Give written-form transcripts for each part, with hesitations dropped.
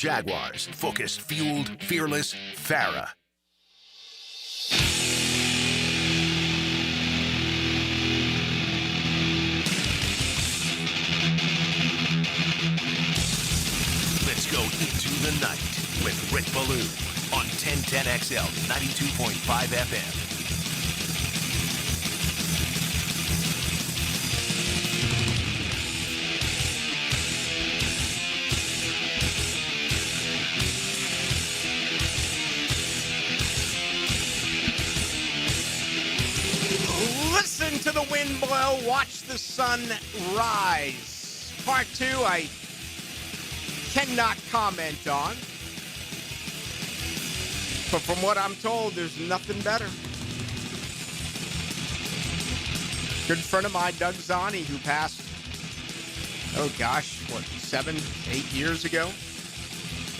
Jaguars. Focused, fueled, fearless, Farah. Let's go into the night with Rick Ballou on 1010XL 92.5 FM. Listen to the wind blow, watch the sun rise. Part 2, I cannot comment on. But from what I'm told, there's nothing better. Good friend of mine, Doug Zani, who passed, 7, 8 years ago.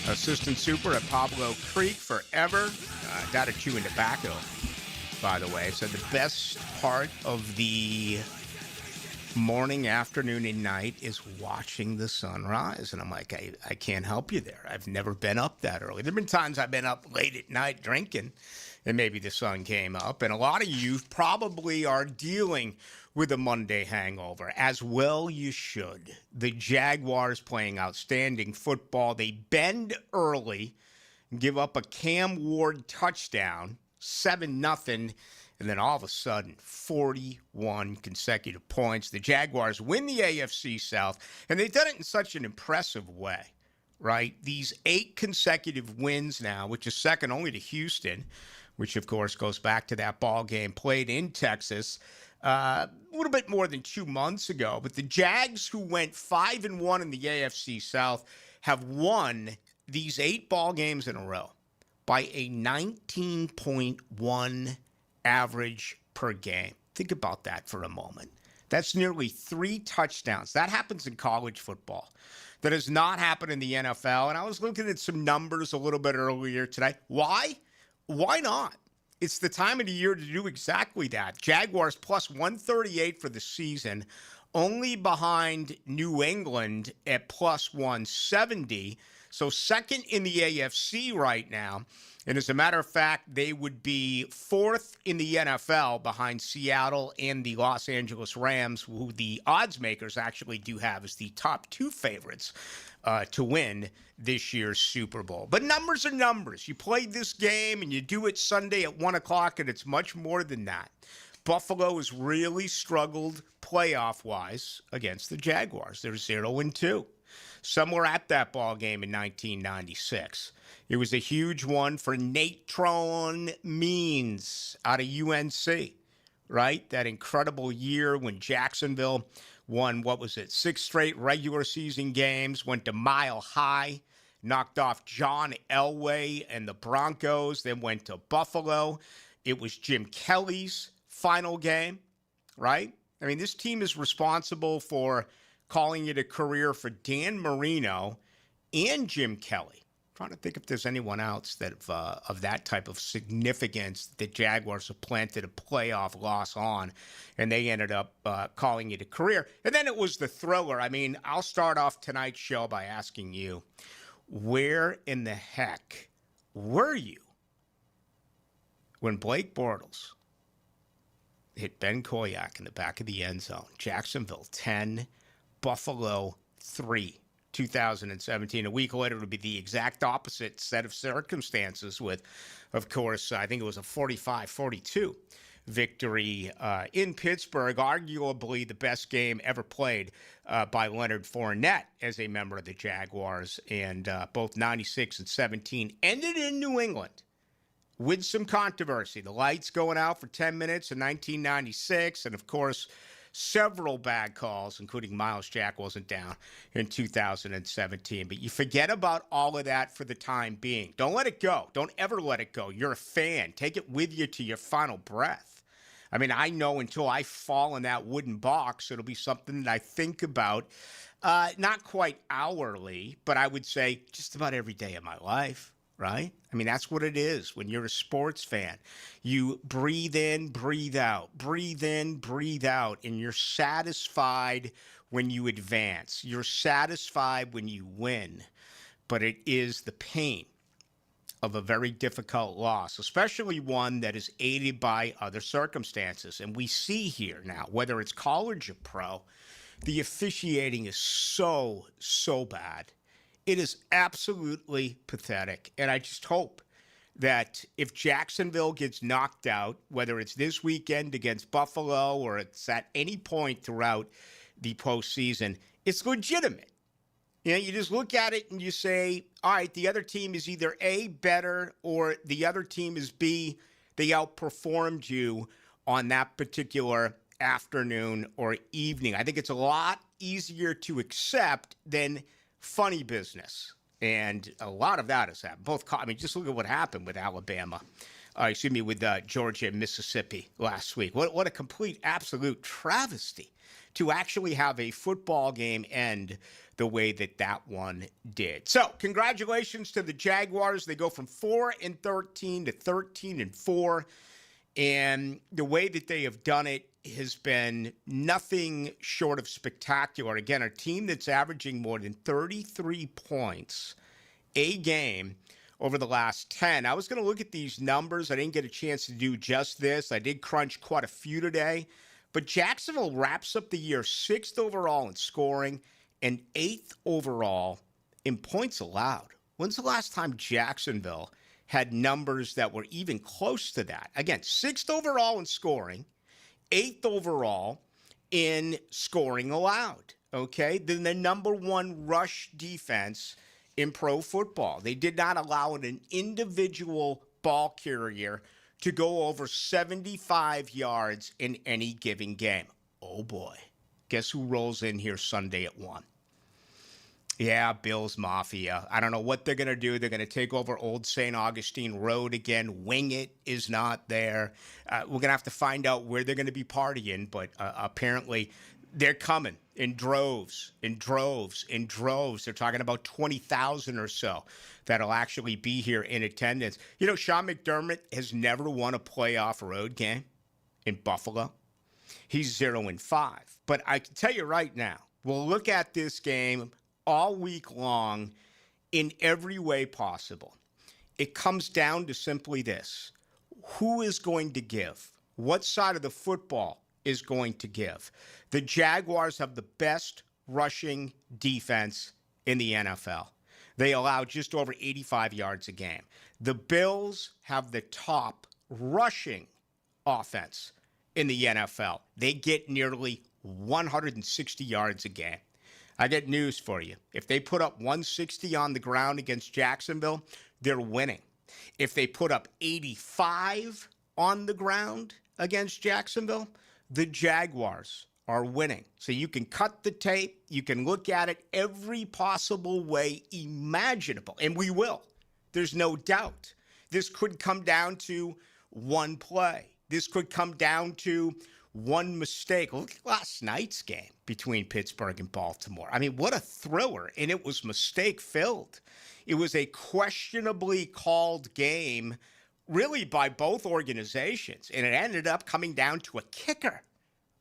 Assistant super at Pablo Creek forever. Died of chewing tobacco, by the way. So the best part of the morning, afternoon, and night is watching the sunrise. And I'm like, I can't help you there. I've never been up that early. There have been times I've been up late at night drinking, and maybe the sun came up. And a lot of you probably are dealing with a Monday hangover, as well you should. The Jaguars playing outstanding football. They bend early, give up a Cam Ward touchdown, 7-0, and then all of a sudden, 41 consecutive points. The Jaguars win the AFC South, and they've done it in such an impressive way, right? These 8 consecutive wins now, which is second only to Houston, which, of course, goes back to that ball game played in Texas a little bit more than 2 months ago. But the Jags, who went 5-1 in the AFC South, have won these 8 ball games in a row by a 19.1 average per game. Think about that for a moment. That's nearly 3 touchdowns. That happens in college football. That has not happened in the NFL. And I was looking at some numbers a little bit earlier today. Why? Why not? It's the time of the year to do exactly that. Jaguars plus 138 for the season, only behind New England at plus 170. So second in the AFC right now. And as a matter of fact, they would be 4th in the NFL behind Seattle and the Los Angeles Rams, who the odds makers actually do have as the top 2 favorites to win this year's Super Bowl. But numbers are numbers. You played this game and you do it Sunday at 1 o'clock, and it's much more than that. Buffalo has really struggled playoff-wise against the Jaguars. They're 0-2. Some were at that ball game in 1996. It was a huge one for Natron Means out of UNC, right? That incredible year when Jacksonville won, 6 straight regular season games, went to Mile High, knocked off John Elway and the Broncos, then went to Buffalo. It was Jim Kelly's final game, right? I mean, this team is responsible for calling it a career for Dan Marino and Jim Kelly. I'm trying to think if there's anyone else that of that type of significance that Jaguars have planted a playoff loss on, and they ended up calling it a career. And then it was the thriller. I mean, I'll start off tonight's show by asking you, where in the heck were you when Blake Bortles hit Ben Koyak in the back of the end zone? Jacksonville 10, Buffalo 3, 2017. A week later, it would be the exact opposite set of circumstances with, of course, I think it was a 45-42 victory in Pittsburgh, arguably the best game ever played by Leonard Fournette as a member of the Jaguars. And both 96 and 17 ended in New England with some controversy. The lights going out for 10 minutes in 1996, and of course, several bad calls, including Miles Jack wasn't down in 2017. But you forget about all of that for the time being. Don't let it go. Don't ever let it go. You're a fan. Take it with you to your final breath. I mean, I know until I fall in that wooden box, it'll be something that I think about, not quite hourly, but I would say just about every day of my life. Right? I mean, that's what it is when you're a sports fan. You breathe in, breathe out, breathe in, breathe out, and you're satisfied when you advance. You're satisfied when you win. but it is the pain of a very difficult loss, especially one that is aided by other circumstances. And we see here now, whether it's college or pro, the officiating is so bad. It is absolutely pathetic. And I just hope that if Jacksonville gets knocked out, whether it's this weekend against Buffalo or it's at any point throughout the postseason, it's legitimate. You know, you just look at it and you say, all right, the other team is either A, better, or the other team is B, they outperformed you on that particular afternoon or evening. I think it's a lot easier to accept than funny business. And a lot of that has happened. Just look at what happened with Alabama. With Georgia and Mississippi last week. What a complete, absolute travesty to actually have a football game end the way that one did. So, congratulations to the Jaguars. They go from 4-13 to 13-4. And the way that they have done it has been nothing short of spectacular. Again, a team that's averaging more than 33 points a game over the last 10. I was going to look at these numbers. I didn't get a chance to do just this. I did crunch quite a few today. But Jacksonville wraps up the year 6th overall in scoring and 8th overall in points allowed. When's the last time Jacksonville had numbers that were even close to that? Again, 6th overall in scoring, 8th overall in scoring allowed. Okay? Then the number one rush defense in pro football. They did not allow an individual ball carrier to go over 75 yards in any given game. Oh boy. Guess who rolls in here Sunday at 1? Yeah, Bills Mafia. I don't know what they're going to do. They're going to take over Old St. Augustine Road again. Wing It is not there. We're going to have to find out where they're going to be partying, but apparently they're coming in droves, in droves, in droves. They're talking about 20,000 or so that'll actually be here in attendance. You know, Sean McDermott has never won a playoff road game in Buffalo. He's 0-5. But I can tell you right now, we'll look at this game all week long in every way possible. It comes down to simply this. Who is going to give? What side of the football is going to give? The Jaguars have the best rushing defense in the NFL. They allow just over 85 yards a game. The Bills have the top rushing offense in the NFL. They get nearly 160 yards a game. I got news for you. If they put up 160 on the ground against Jacksonville, they're winning. If they put up 85 on the ground against Jacksonville, the Jaguars are winning. So you can cut the tape. You can look at it every possible way imaginable. And we will. There's no doubt. This could come down to one play. This could come down to one mistake. Look at last night's game between Pittsburgh and Baltimore. I mean, what a thriller. And it was mistake-filled. It was a questionably called game, really, by both organizations. And it ended up coming down to a kicker,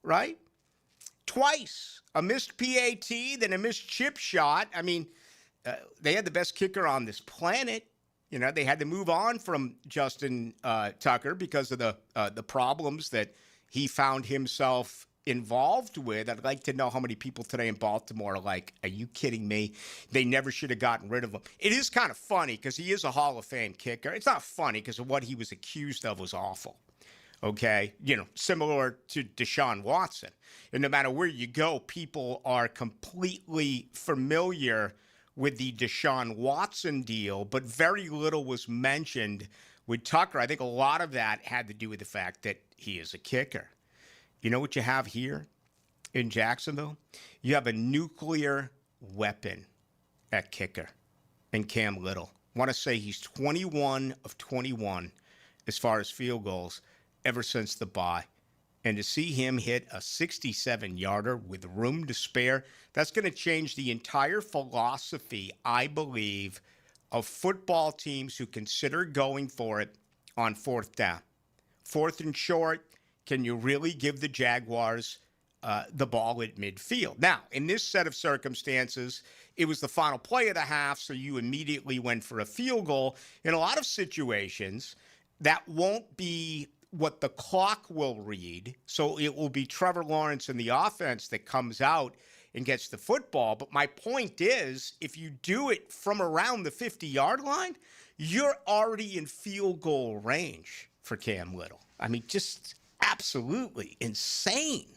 right? Twice. A missed PAT, then a missed chip shot. I mean, they had the best kicker on this planet. You know, they had to move on from Justin Tucker because of the problems that he found himself involved with. I'd like to know how many people today in Baltimore are like, are you kidding me? They never should have gotten rid of him. It is kind of funny because he is a Hall of Fame kicker. It's not funny because of what he was accused of was awful. Okay? You know, similar to Deshaun Watson. And no matter where you go, people are completely familiar with the Deshaun Watson deal, but very little was mentioned with Tucker. I think a lot of that had to do with the fact that he is a kicker. You know what you have here in Jacksonville? You have a nuclear weapon at kicker in Cam Little. I want to say he's 21 of 21 as far as field goals ever since the bye. And to see him hit a 67-yarder with room to spare, that's going to change the entire philosophy, I believe, of football teams who consider going for it on fourth down. Fourth and short, can you really give the Jaguars the ball at midfield. Now, in this set of circumstances, it was the final play of the half, so you immediately went for a field goal. In a lot of situations, that won't be what the clock will read. So it will be Trevor Lawrence and the offense that comes out and gets the football. But my point is, if you do it from around the 50-yard line, you're already in field goal range for Cam Little. I mean, just absolutely insane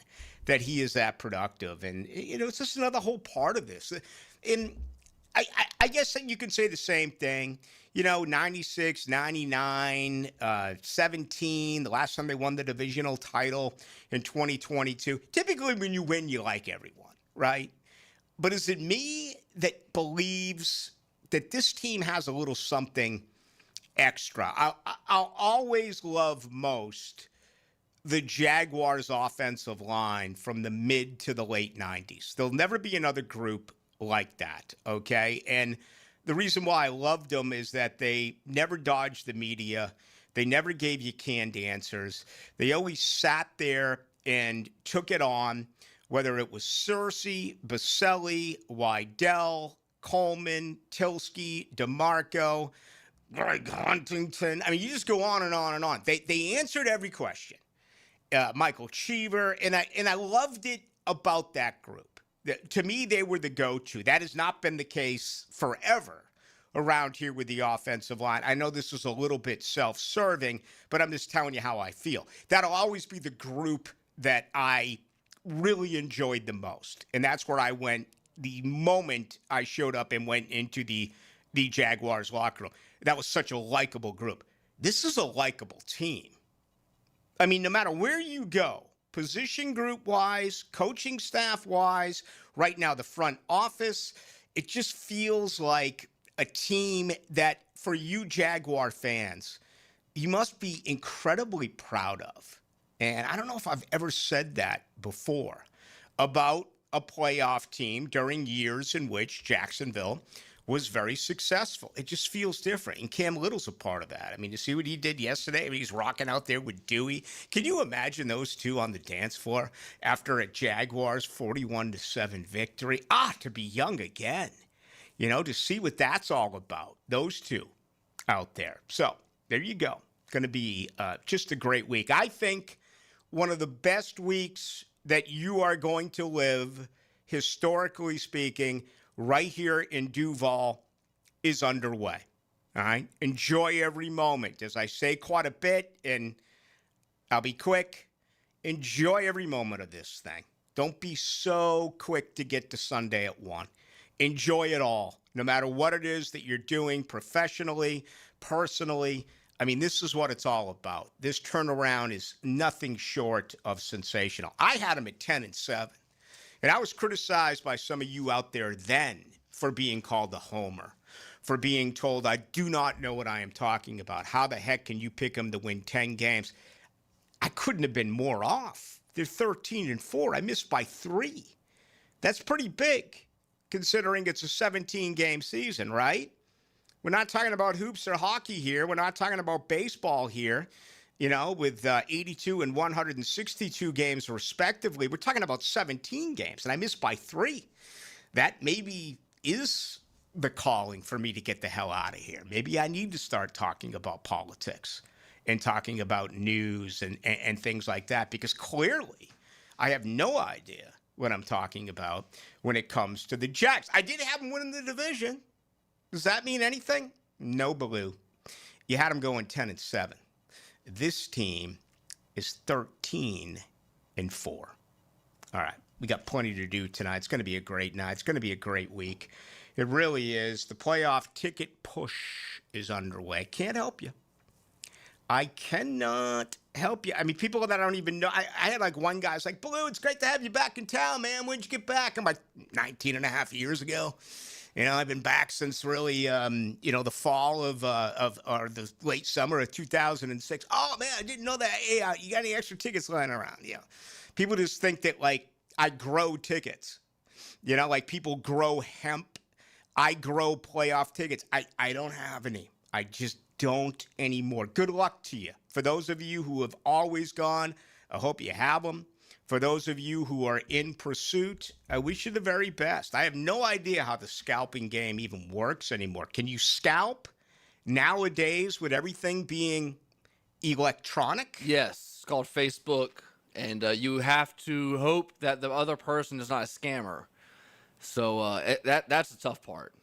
that he is that productive. And, it's just another whole part of this. And I guess that you can say the same thing. 96, 99, 17, the last time they won the divisional title in 2022. Typically, when you win, you like everyone, right? But is it me that believes that this team has a little something extra? I'll always love most the Jaguars' offensive line from the mid to the late 90s. There'll never be another group like that, okay? And the reason why I loved them is that they never dodged the media. They never gave you canned answers. They always sat there and took it on, whether it was Cersei, Baselli, Wydell, Coleman, Tilsky, DeMarco, Greg Huntington. I mean, you just go on and on and on. They answered every question. Michael Cheever, and I loved it about that group. To me, they were the go-to. That has not been the case forever around here with the offensive line. I know this was a little bit self-serving, but I'm just telling you how I feel. That'll always be the group that I really enjoyed the most. And that's where I went the moment I showed up and went into the Jaguars locker room. That was such a likable group. This is a likable team. I mean, no matter where you go, position group-wise, coaching staff-wise, right now the front office, it just feels like a team that, for you Jaguar fans, you must be incredibly proud of. And I don't know if I've ever said that before about a playoff team during years in which Jacksonville was very successful. It just feels different. And Cam Little's a part of that. I mean, you see what he did yesterday? I mean, he's rocking out there with Dewey. Can you imagine those two on the dance floor after a Jaguars 41-7 victory? To be young again. To see what that's all about. Those two out there. So, there you go. Going to be just a great week. I think one of the best weeks that you are going to live, historically speaking, right here in Duval is underway. All right? Enjoy every moment. As I say quite a bit, and I'll be quick, enjoy every moment of this thing. Don't be so quick to get to Sunday at 1. Enjoy it all, no matter what it is that you're doing professionally, personally. I mean, this is what it's all about. This turnaround is nothing short of sensational. I had them at 10-7. And I was criticized by some of you out there then for being called a homer, for being told I do not know what I am talking about. How the heck can you pick them to win 10 games? I couldn't have been more off. They're 13-4. I missed by 3. That's pretty big, considering it's a 17-game season, right? We're not talking about hoops or hockey here. We're not talking about baseball here. With 82 and 162 games respectively. We're talking about 17 games, and I missed by 3. That maybe is the calling for me to get the hell out of here. Maybe I need to start talking about politics and talking about news and things like that, because clearly I have no idea what I'm talking about when it comes to the Jacks. I did have them winning the division. Does that mean anything? No, Ballou. You had them going 10-7. This team is 13-4. All right, we got plenty to do tonight. It's going to be a great night. It's going to be a great week. It really is. The playoff ticket push is underway. Can't help you. I cannot help you. I mean, people that I don't even know. I had like one guy's like, Ballou, it's great to have you back in town, man. When'd you get back? I'm like, 19 and a half years ago. I've been back since really, the fall of or the late summer of 2006. Oh, man, I didn't know that. Hey, you got any extra tickets lying around? People just think that, like, I grow tickets. Like people grow hemp. I grow playoff tickets. I don't have any. I just don't anymore. Good luck to you. For those of you who have always gone, I hope you have them. For those of you who are in pursuit, I wish you the very best. I have no idea how the scalping game even works anymore. Can you scalp nowadays with everything being electronic? Yes, it's called Facebook, and you have to hope that the other person is not a scammer. So that's the tough part.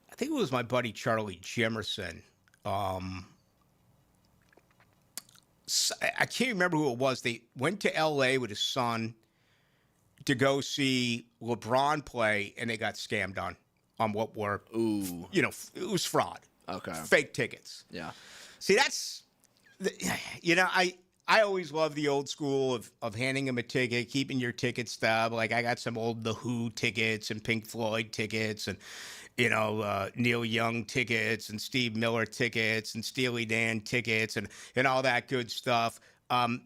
I think it was my buddy Charlie Jimerson. I can't remember who it was. They went to L.A. with his son to go see LeBron play, and they got scammed on what were, it was fraud. Okay. Fake tickets. Yeah. See, I always love the old school of handing them a ticket, keeping your ticket stub. Like, I got some old The Who tickets and Pink Floyd tickets and, Neil Young tickets and Steve Miller tickets and Steely Dan tickets and all that good stuff. I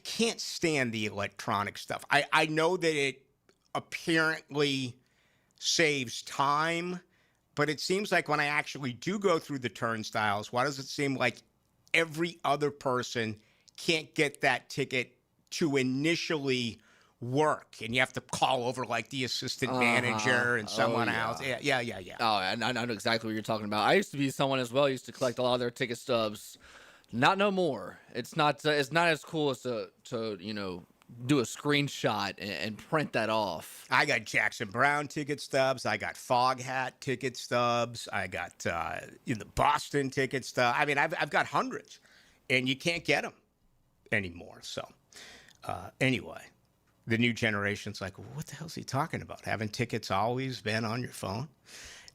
can't stand the electronic stuff. I know that it apparently saves time, but it seems like when I actually do go through the turnstiles, why does it seem like every other person can't get that ticket to initially work, and you have to call over like the assistant manager and someone else. Yeah. Oh, I know exactly what you're talking about. I used to be someone as well. I used to collect a lot of their ticket stubs. Not no more. It's not as cool as to do a screenshot and print that off. I got Jackson Brown ticket stubs. I got Foghat ticket stubs. I got the Boston ticket stub. I mean, I've got hundreds, and you can't get them anymore. So anyway, the new generation's like, what the hell's he talking about? Haven't tickets always been on your phone?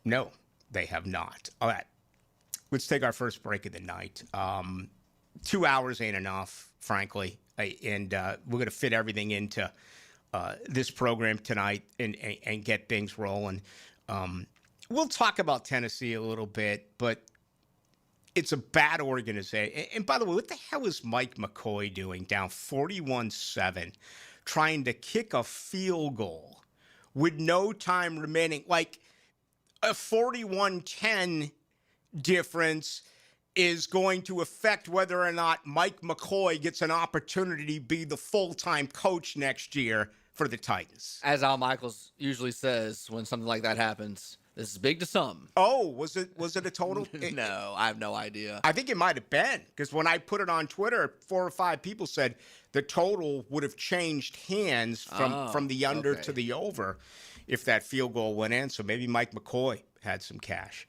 No, they have not. All right, let's take our first break of the night. 2 hours ain't enough, frankly. And we're going to fit everything into this program tonight and get things rolling. We'll talk about Tennessee a little bit, but it's a bad organization. And by the way, what the hell is Mike McCoy doing down 41-7, trying to kick a field goal with no time remaining? Like a 41-10 difference is going to affect whether or not Mike McCoy gets an opportunity to be the full-time coach next year for the Titans. As Al Michaels usually says when something like that happens, this is big to some. Oh, was it a total? No, I have no idea. I think it might have been, because when I put it on Twitter, 4 or 5 people said the total would have changed hands from the under to the over if that field goal went in. So maybe Mike McCoy had some cash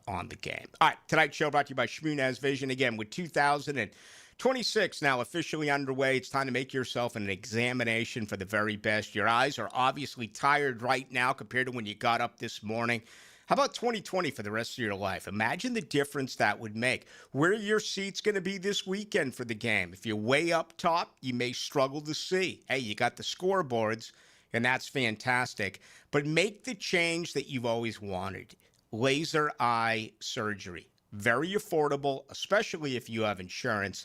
on the game. All right, tonight's show brought to you by Shmunez Vision. Again, with 2026 now officially underway, it's time to make yourself an examination for the very best. Your eyes are obviously tired right now compared to when you got up this morning. How about 2020 for the rest of your life? Imagine the difference that would make. Where are your seats going to be this weekend for the game? If you're way up top, you may struggle to see. Hey, you got the scoreboards, and that's fantastic. But make the change that you've always wanted. Laser eye surgery. Very affordable, especially if you have insurance.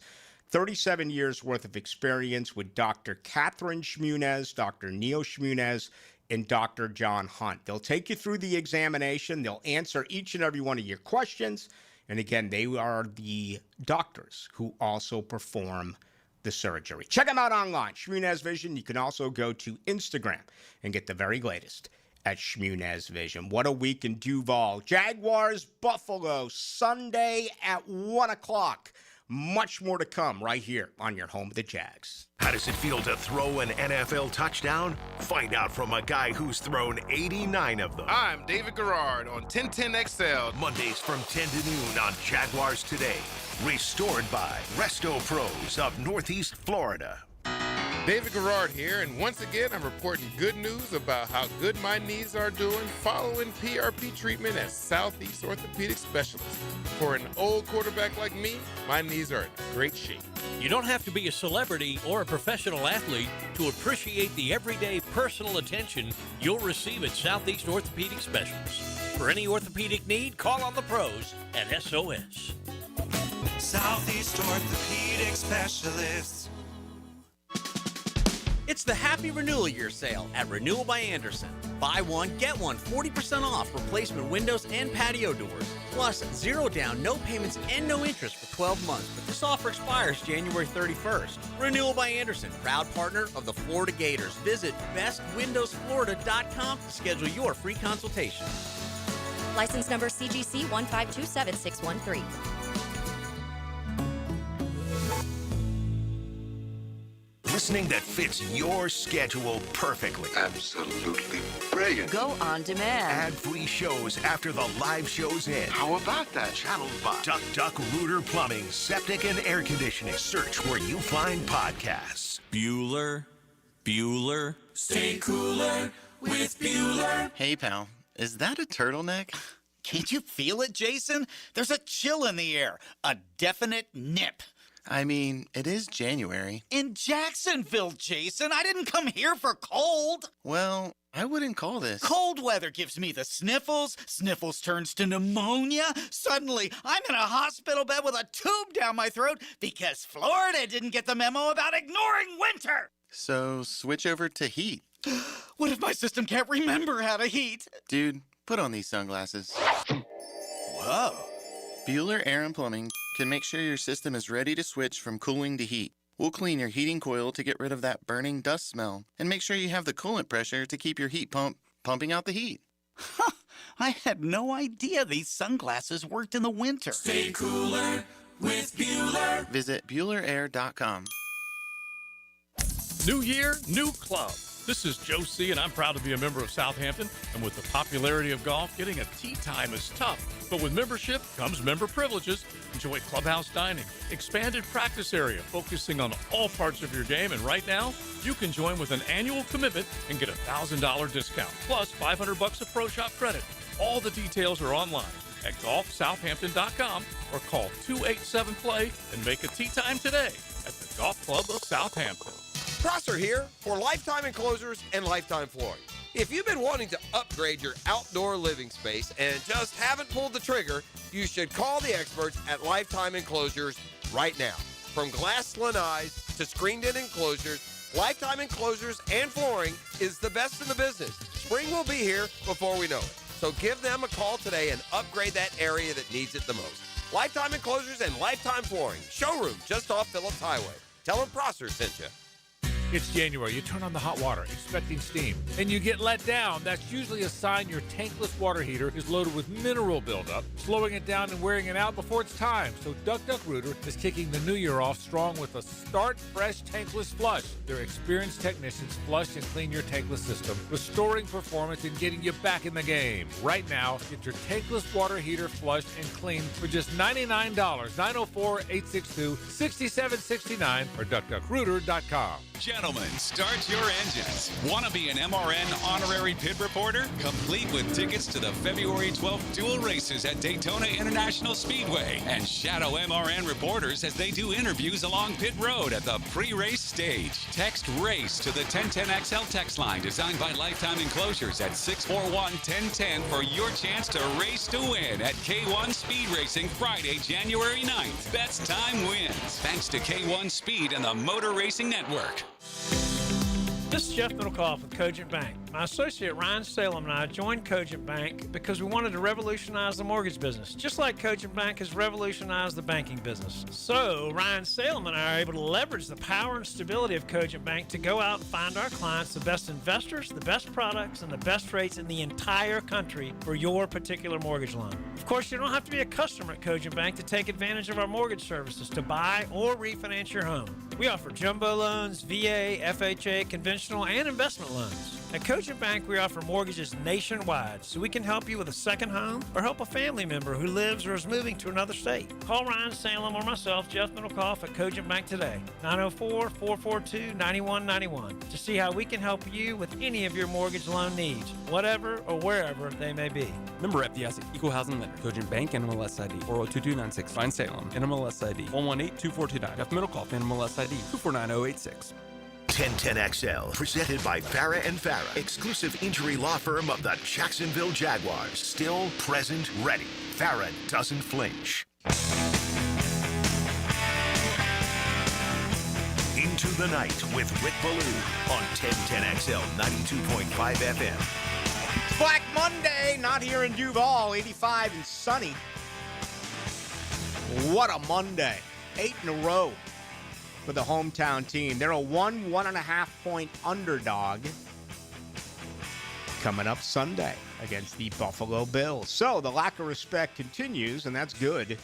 37 years worth of experience with Dr. Catherine Shmunez, Dr. Neil Shmunez, and Dr. John Hunt. They'll take you through the examination. They'll answer each and every one of your questions. And again, they are the doctors who also perform the surgery. Check them out online, Shmunez Vision. You can also go to Instagram and get the very latest at Shmunez Vision. What a week in Duval. Jaguars, Buffalo, Sunday at 1 o'clock. Much more to come right here on your home of the Jags. How does it feel to throw an NFL touchdown? Find out from a guy who's thrown 89 of them. I'm David Garrard on 1010XL. Mondays from 10 to noon on Jaguars Today. Restored by Resto Pros of Northeast Florida. David Garrard here, and once again, I'm reporting good news about how good my knees are doing following PRP treatment at Southeast Orthopedic Specialist. For an old quarterback like me, my knees are in great shape. You don't have to be a celebrity or a professional athlete to appreciate the everyday personal attention you'll receive at Southeast Orthopedic Specialists. For any orthopedic need, call on the pros at SOS. Southeast Orthopedic Specialists. It's the Happy Renewal Year sale at Renewal by Anderson. Buy one, get one 40% off replacement windows and patio doors. Plus, 0 down, no payments, and no interest for 12 months. But this offer expires January 31st. Renewal by Anderson, proud partner of the Florida Gators. Visit bestwindowsflorida.com to schedule your free consultation. License number CGC 1527613. Listening that fits your schedule perfectly. Absolutely brilliant. Go on demand. Ad-free shows after the live show's end. How about that? Channeled by Duck Rooter Plumbing, Septic and Air Conditioning. Search where you find podcasts. Bueller, stay cooler with Bueller. Hey, pal, is that a turtleneck? Can't you feel it, Jason? There's a chill in the air, a definite nip. I mean, it is January. In Jacksonville, Jason, I didn't come here for cold. Well, I wouldn't call this. Cold weather gives me the sniffles. Sniffles turns to pneumonia. Suddenly, I'm in a hospital bed with a tube down my throat because Florida didn't get the memo about ignoring winter. So, switch over to heat. What if my system can't remember how to heat? Dude, put on these sunglasses. Whoa. Bueller Air & Plumbing can make sure your system is ready to switch from cooling to heat. We'll clean your heating coil to get rid of that burning dust smell and make sure you have the coolant pressure to keep your heat pump pumping out the heat. Huh, I had no idea these sunglasses worked in the winter. Stay cooler with Bueller. Visit BuellerAir.com. New year, new club. This is Joe C., and I'm proud to be a member of Southampton. And with the popularity of golf, getting a tee time is tough. But with membership comes member privileges. Enjoy clubhouse dining, expanded practice area, focusing on all parts of your game. And right now, you can join with an annual commitment and get a $1,000 discount, plus $500 of Pro Shop credit. All the details are online at golfsouthampton.com or call 287-PLAY and make a tee time today at the Golf Club of Southampton. Prosser here for Lifetime Enclosures and Lifetime Flooring. If you've been wanting to upgrade your outdoor living space and just haven't pulled the trigger, you should call the experts at Lifetime Enclosures right now. From glass lanais to screened-in enclosures, Lifetime Enclosures and Flooring is the best in the business. Spring will be here before we know it. So give them a call today and upgrade that area that needs it the most. Lifetime Enclosures and Lifetime Flooring. Showroom just off Phillips Highway. Tell them Prosser sent you. It's January. You turn on the hot water, expecting steam, and you get let down. That's usually a sign your tankless water heater is loaded with mineral buildup, slowing it down and wearing it out before it's time. So Duck Rooter is kicking the new year off strong with a Start Fresh Tankless Flush. Their experienced technicians flush and clean your tankless system, restoring performance and getting you back in the game. Right now, get your tankless water heater flushed and cleaned for just $99, 904-862-6769 or duckduckrooter.com. Gentlemen, start your engines. Want to be an MRN honorary pit reporter? Complete with tickets to the February 12th dual races at Daytona International Speedway and shadow MRN reporters as they do interviews along pit road at the pre-race stage. Text RACE to the 1010XL text line designed by Lifetime Enclosures at 641-1010 for your chance to race to win at K1 Speed Racing Friday, January 9th. Best time wins. Thanks to K1 Speed and the Motor Racing Network. This is Jeff Middlecoff with Cogent Bank. My associate Ryan Salem and I joined Cogent Bank because we wanted to revolutionize the mortgage business, just like Cogent Bank has revolutionized the banking business. So Ryan Salem and I are able to leverage the power and stability of Cogent Bank to go out and find our clients the best investors, the best products, and the best rates in the entire country for your particular mortgage loan. Of course, you don't have to be a customer at Cogent Bank to take advantage of our mortgage services to buy or refinance your home. We offer jumbo loans, VA, FHA, conventional, and investment loans. At Cogent Bank, we offer mortgages nationwide, so we can help you with a second home or help a family member who lives or is moving to another state. Call Ryan Salem or myself, Jeff Middlecoff, at Cogent Bank today, 904-442-9191, to see how we can help you with any of your mortgage loan needs, whatever or wherever they may be. Member FDIC, Equal Housing Lender, Cogent Bank, NMLS ID 402296, Ryan Salem, NMLS ID 1182429, Jeff Middlecoff, NMLS ID 249086. 1010XL, presented by Farah and Farah, exclusive injury law firm of the Jacksonville Jaguars. Still, present, ready. Farah doesn't flinch. Into the Night with Rick Ballou on 1010XL 92.5 FM. Black Monday, not here in Duval, 85 and sunny. What a Monday. 8 in a row for the hometown team. They're a 1.5 point underdog coming up Sunday against the Buffalo Bills. So the lack of respect continues, and that's good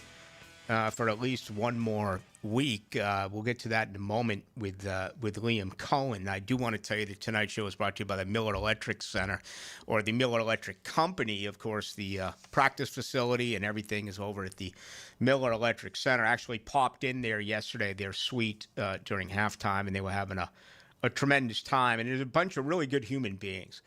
for at least one more week. We'll get to that in a moment with Liam Cohen. I do want to tell you that tonight's show is brought to you by the Miller Electric Center, or the Miller Electric Company. Of course, the practice facility and everything is over at the Miller Electric Center. I actually popped in there yesterday, their suite, during halftime, and they were having a tremendous time. And there's a bunch of really good human beings.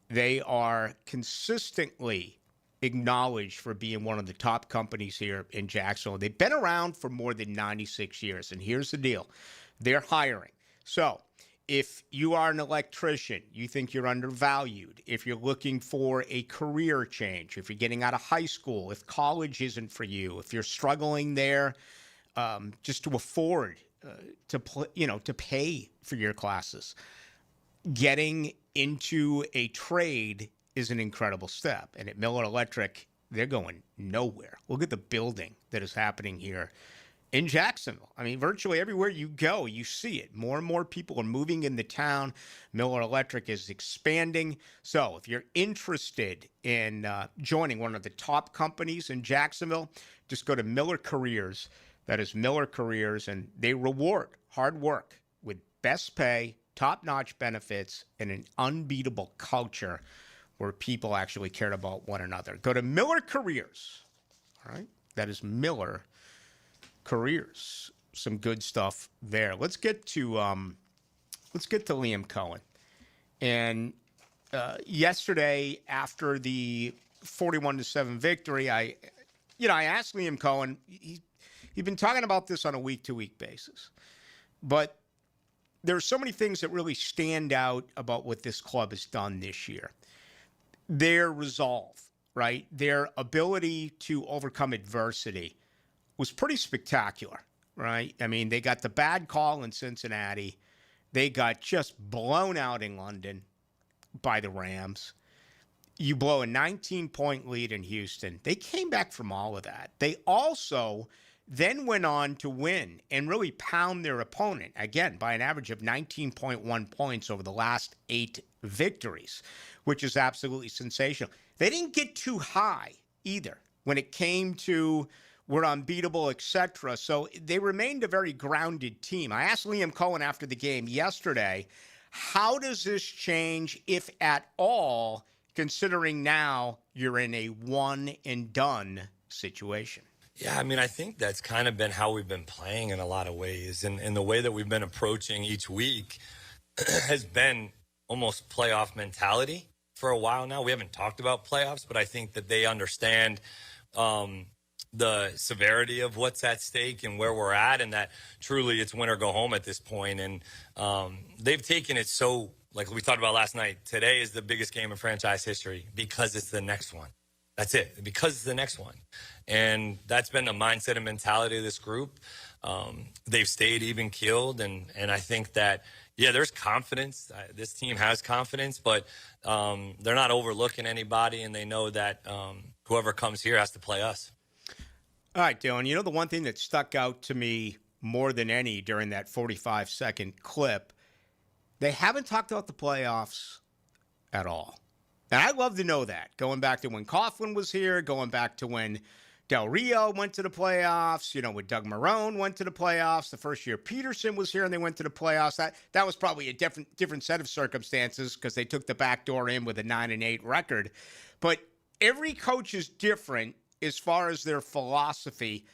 They are consistently acknowledged for being one of the top companies here in Jacksonville. They've been around for more than 96 years, and here's the deal. They're hiring. So if you are an electrician, you think you're undervalued, if you're looking for a career change, if you're getting out of high school, if college isn't for you, if you're struggling there just to afford to pay for your classes, getting into a trade is an incredible step. And at Miller Electric, they're going nowhere. Look at the building that is happening here in Jacksonville. I mean, virtually everywhere you go, you see it. More and more people are moving in the town. Miller Electric is expanding. So if you're interested in joining one of the top companies in Jacksonville, just go to Miller Careers. That is Miller Careers, and they reward hard work with best pay, top-notch benefits, and an unbeatable culture where people actually cared about one another. Go to Miller Careers. All right? That is Miller Careers. Some good stuff there. Let's get to Liam Cohen. And yesterday, after the 41-7 victory, I asked Liam Cohen. He's been talking about this on a week-to-week basis, but there are so many things that really stand out about what this club has done this year. Their resolve, right? Their ability to overcome adversity was pretty spectacular, right? I mean, they got the bad call in Cincinnati. They got just blown out in London by the Rams. You blow a 19-point lead in Houston. They came back from all of that. They also then went on to win and really pound their opponent, again, by an average of 19.1 points over the last 8 victories, which is absolutely sensational. They didn't get too high either when it came to we're unbeatable, etc. So they remained a very grounded team. I asked Liam Cohen after the game yesterday, how does this change, if at all, considering now you're in a one-and-done situation? Yeah, I mean, I think that's kind of been how we've been playing in a lot of ways. And the way that we've been approaching each week has been almost playoff mentality for a while now. We haven't talked about playoffs, but I think that they understand the severity of what's at stake and where we're at, and that truly it's win or go home at this point. And they've taken it so, like we talked about last night, today is the biggest game in franchise history because it's the next one. That's it, because it's the next one. And that's been the mindset and mentality of this group. They've stayed even keeled. And I think that, yeah, there's confidence. This team has confidence, but they're not overlooking anybody, and they know that whoever comes here has to play us. All right, Dylan, you know the one thing that stuck out to me more than any during that 45-second clip, they haven't talked about the playoffs at all. And I'd love to know that, going back to when Coughlin was here, going back to when Del Rio went to the playoffs, when Doug Marrone went to the playoffs, the first year Peterson was here and they went to the playoffs. That was probably a different set of circumstances because they took the back door in with a 9-8 record. But every coach is different as far as their philosophy.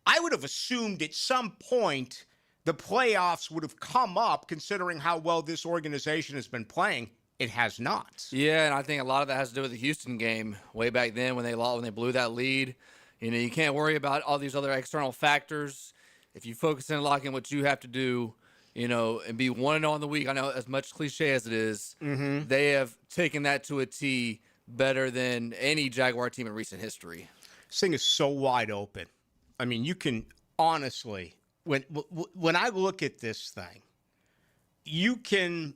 I would have assumed at some point the playoffs would have come up considering how well this organization has been playing. It has not. Yeah, and I think a lot of that has to do with the Houston game way back then when they blew that lead. You can't worry about all these other external factors. If you focus in and lock in what you have to do, and be 1-0 on the week, I know as much cliche as it is, they have taken that to a T better than any Jaguar team in recent history. This thing is so wide open. I mean, you can honestly, when I look at this thing, you can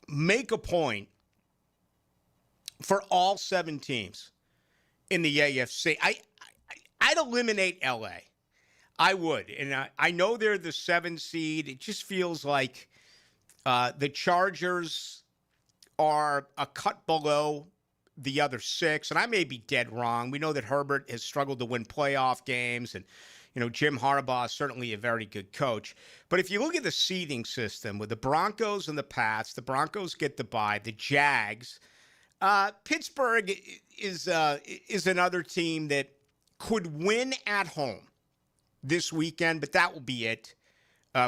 make a point for all 7 teams in the AFC. I'd eliminate LA. I would. And I know they're the 7 seed. It just feels like the Chargers are a cut below the other 6. And I may be dead wrong. We know that Herbert has struggled to win playoff games. And, Jim Harbaugh is certainly a very good coach. But if you look at the seeding system with the Broncos and the Pats, the Broncos get the bye. The Jags, Pittsburgh is another team that could win at home this weekend, but that will be it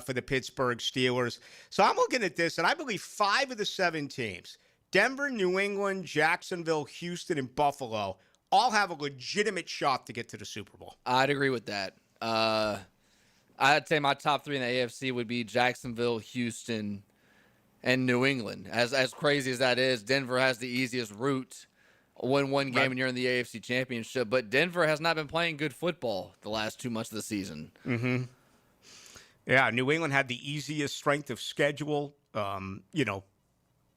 for the Pittsburgh Steelers. So I'm looking at this, and I believe 5 of the 7 teams, Denver, New England, Jacksonville, Houston, and Buffalo, all have a legitimate shot to get to the Super Bowl. I'd agree with that. I'd say my top 3 in the AFC would be Jacksonville, Houston, and New England. As crazy as that is, Denver has the easiest route. Win one game and you're in the AFC Championship. But Denver has not been playing good football the last 2 months of the season. Mm-hmm. Yeah, New England had the easiest strength of schedule,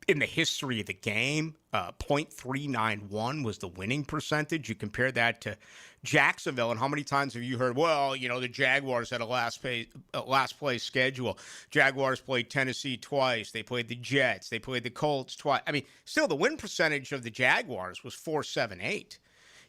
in the history of the game. .391 was the winning percentage. You compare that to Jacksonville, and how many times have you heard, the Jaguars had a last place schedule. Jaguars played Tennessee twice. They played the Jets. They played the Colts twice. I mean, still the win percentage of the Jaguars was .478.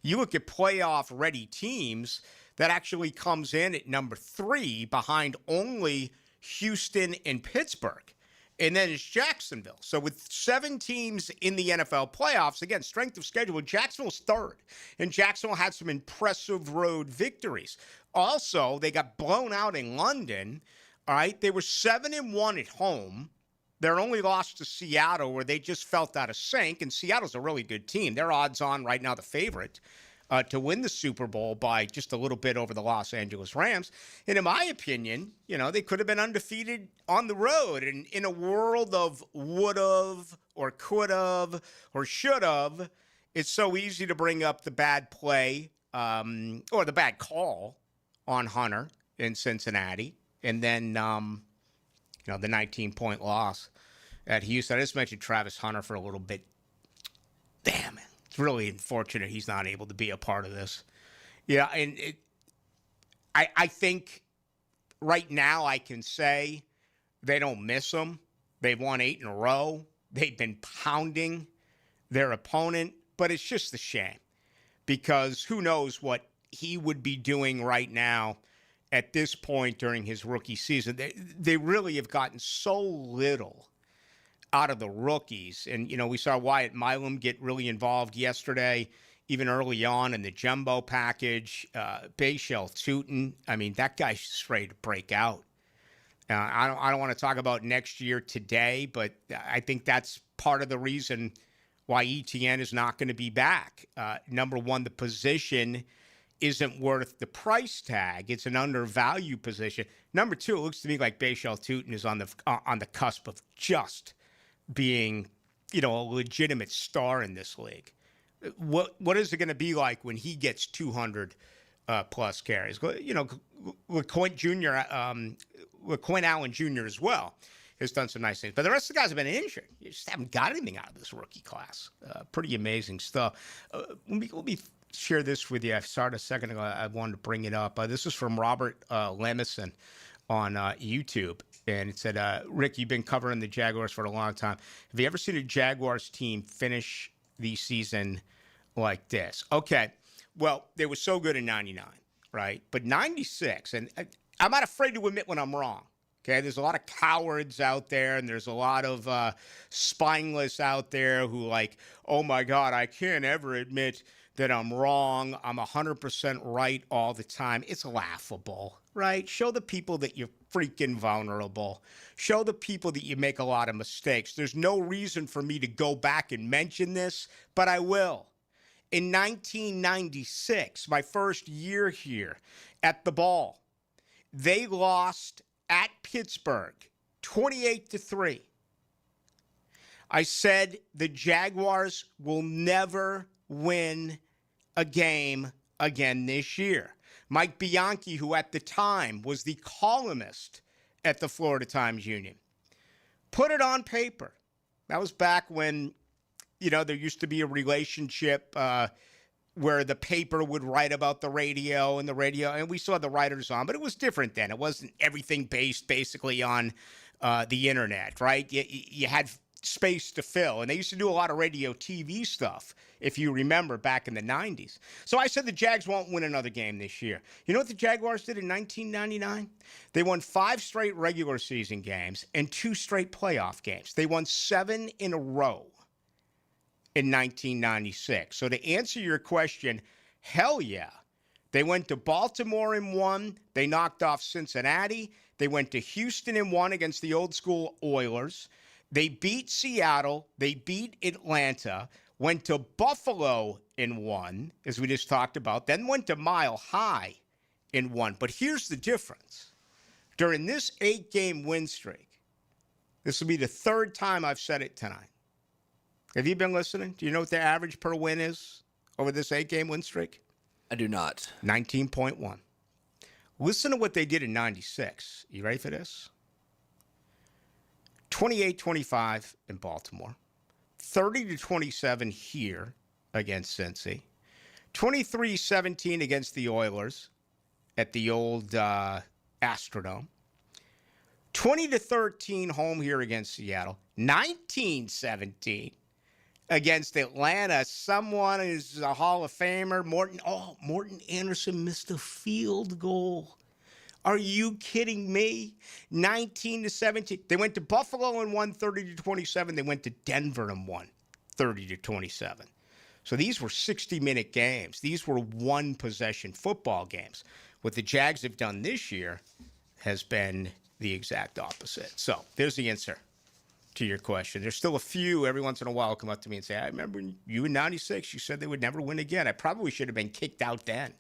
You look at playoff-ready teams, that actually comes in at number 3 behind only Houston and Pittsburgh. And then it's Jacksonville. So with 7 teams in the NFL playoffs, again, strength of schedule, Jacksonville's 3rd. And Jacksonville had some impressive road victories. Also, they got blown out in London. All right, they were 7-1 at home. Their only loss to Seattle, where they just felt out of sync. And Seattle's a really good team. They're odds on right now the favorite to win the Super Bowl by just a little bit over the Los Angeles Rams. And in my opinion, they could have been undefeated on the road. And in a world of would've or could've or should've, it's so easy to bring up the bad play or the bad call on Hunter in Cincinnati. And then, the 19-point loss at Houston. I just mentioned Travis Hunter for a little bit. Damn it. It's really unfortunate he's not able to be a part of this. Yeah, and I think right now I can say they don't miss him. They've won 8 in a row. They've been pounding their opponent, but it's just a shame because who knows what he would be doing right now at this point during his rookie season. They really have gotten so little out of the rookies. And, we saw Wyatt Milam get really involved yesterday, even early on in the jumbo package. Bayshell Tootin, I mean, that guy's just ready to break out. I don't want to talk about next year today, but I think that's part of the reason why ETN is not going to be back. Number one, the position isn't worth the price tag. It's an undervalued position. Number 2, it looks to me like Bayshell Tootin is on the cusp of just being, a legitimate star in this league. What is it going to be like when he gets 200 plus carries? LeQuint Allen Jr. as well has done some nice things, but the rest of the guys have been injured. You just haven't got anything out of this rookie class. Pretty amazing stuff. Let me share this with you. I started a second ago. I wanted to bring it up. This is from Robert Lemison on YouTube. And it said, Rick, you've been covering the Jaguars for a long time. Have you ever seen a Jaguars team finish the season like this? Okay, well, they were so good in 99, right? But 96, and I'm not afraid to admit when I'm wrong, okay? There's a lot of cowards out there, and there's a lot of spineless out there who oh, my God, I can't ever admit that I'm wrong. I'm 100% right all the time. It's laughable, right? Show the people that you're freaking vulnerable. Show the people that you make a lot of mistakes. There's no reason for me to go back and mention this, but I will. In 1996, my first year here at the Ball, they lost at Pittsburgh 28-3. I said the Jaguars will never win a game again this year. Mike Bianchi, who at the time was the columnist at the Florida Times-Union, Put it on paper. That was back when, there used to be a relationship where the paper would write about the radio, and we saw the writers on, but it was different then. It wasn't everything based basically on the internet, right? You had space to fill, and they used to do a lot of radio TV stuff, if you remember, back in the 90s. So I said the Jags won't win another game this year. You know what the Jaguars did in 1999? They won 5 straight regular season games and 2 straight playoff games. They won 7 in a row in 1996. So to answer your question, hell yeah. They went to Baltimore and won. They knocked off Cincinnati. They went to Houston and won against the old school Oilers. They beat Seattle. They beat Atlanta. Went to Buffalo and won, as we just talked about. Then went to Mile High and won. But here's the difference. During this 8-game win streak, this will be the 3rd time I've said it tonight. Have you been listening? Do you know what the average per win is over this 8-game win streak? I do not. 19.1. Listen to what they did in 96. You ready for this? 28-25 in Baltimore. 30-27 here against Cincy. 23-17 against the Oilers at the old Astrodome. 20-13 home here against Seattle. 19-17 against Atlanta. Someone is a Hall of Famer. Morton Anderson missed a field goal. Are you kidding me? 19-17. They went to Buffalo and won 30-27. They went to Denver and won 30-27. So these were 60-minute games. These were one-possession football games. What the Jags have done this year has been the exact opposite. So there's the answer to your question. There's still a few every once in a while come up to me and say, I remember you in 96, you said they would never win again. I probably should have been kicked out then.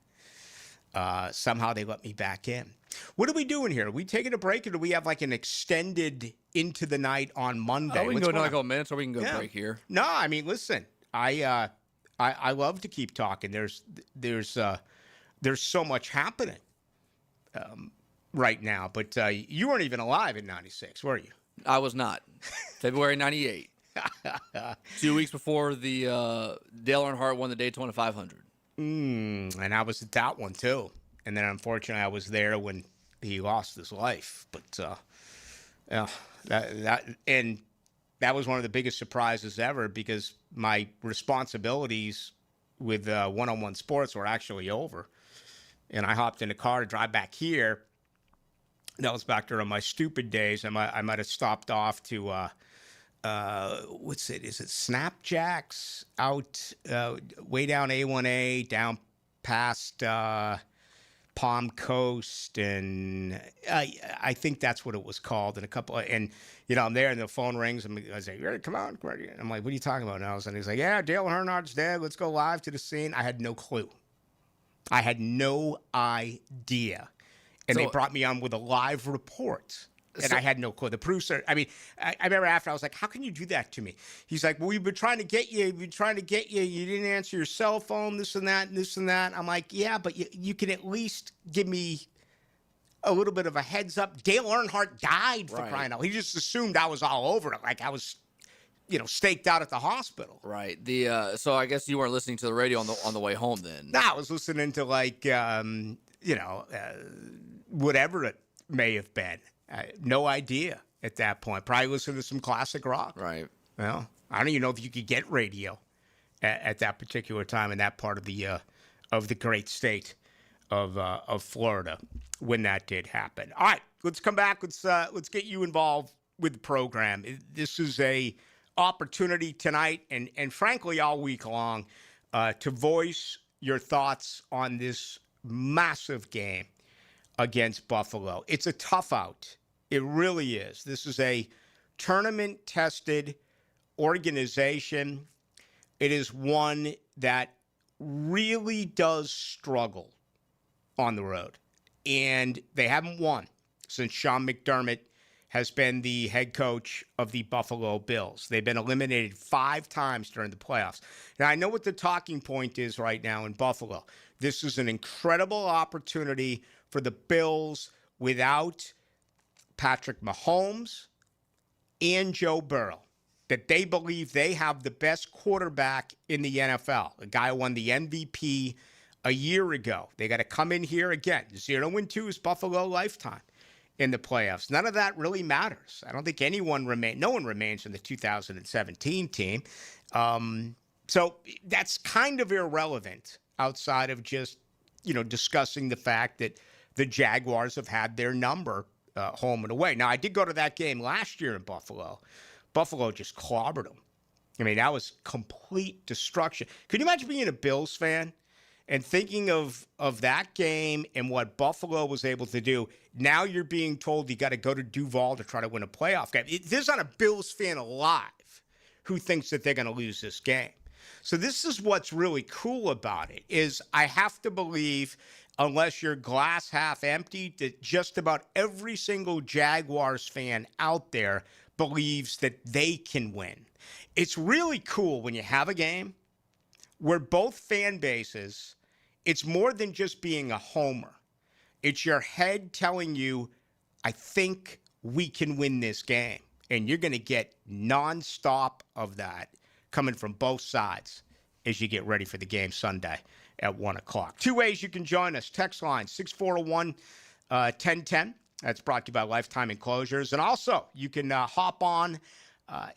Somehow they let me back in. What are we doing here? Are we taking a break, or do we have like an extended into the night on Monday? We can go another couple minutes, or we can go break here. No, I mean, listen, I love to keep talking. There's so much happening right now. But you weren't even alive in 96, were you? I was not. February 98. 2 weeks before the Dale Earnhardt won the Daytona 500. And I was at that one too. And then unfortunately I was there when he lost his life. But that was one of the biggest surprises ever, because my responsibilities with one-on-one sports were actually over. And I hopped in a car to drive back here. That was back during my stupid days. I might have stopped off to what's it? Is it Snapjacks out way down A1A, down past Palm Coast, and I think that's what it was called. And I'm there, and the phone rings, and I say, "Come on, come on." I'm like, "What are you talking about now?" And he's like, "Yeah, Dale Earnhardt's dead. Let's go live to the scene." I had no clue. I had no idea. And they brought me on with a live report. And I had no clue. The producer, I remember after, I was like, how can you do that to me? He's like, well, we've been trying to get you. You didn't answer your cell phone, this and that, and this and that. I'm like, yeah, but you can at least give me a little bit of a heads up. Dale Earnhardt died, for crying out. He just assumed I was all over it, like I was, staked out at the hospital. Right. So I guess you weren't listening to the radio on the way home then. No, I was listening to whatever it may have been. No idea at that point. Probably listen to some classic rock. Right. Well, I don't even know if you could get radio at that particular time in that part of the great state of Florida when that did happen. All right, let's come back. Let's get you involved with the program. This is a opportunity tonight and frankly all week long to voice your thoughts on this massive game against Buffalo. It's a tough out. It really is. This is a tournament-tested organization. It is one that really does struggle on the road. And they haven't won since Sean McDermott has been the head coach of the Buffalo Bills. They've been eliminated 5 times during the playoffs. Now, I know what the talking point is right now in Buffalo. This is an incredible opportunity for the Bills without Patrick Mahomes, and Joe Burrow that they believe they have the best quarterback in the NFL, a guy who won the MVP a year ago. They got to come in here again. 0-2 is Buffalo lifetime in the playoffs. None of that really matters. I don't think no one remains in the 2017 team. So that's kind of irrelevant outside of just, discussing the fact that the Jaguars have had their number home and away. Now, I did go to that game last year in Buffalo. Buffalo just clobbered them. I mean, that was complete destruction. Could you imagine being a Bills fan and thinking of that game and what Buffalo was able to do? Now you're being told you got to go to Duval to try to win a playoff game. There's not a Bills fan alive who thinks that they're going to lose this game. So this is what's really cool about it, is I have to believe, unless you're glass half empty, that just about every single Jaguars fan out there believes that they can win. It's really cool when you have a game where both fan bases, it's more than just being a homer. It's your head telling you, I think we can win this game. And you're going to get nonstop of that coming from both sides as you get ready for the game Sunday at 1 o'clock. Two ways you can join us. Text line 641-1010. That's brought to you by Lifetime Enclosures. And also, you can hop on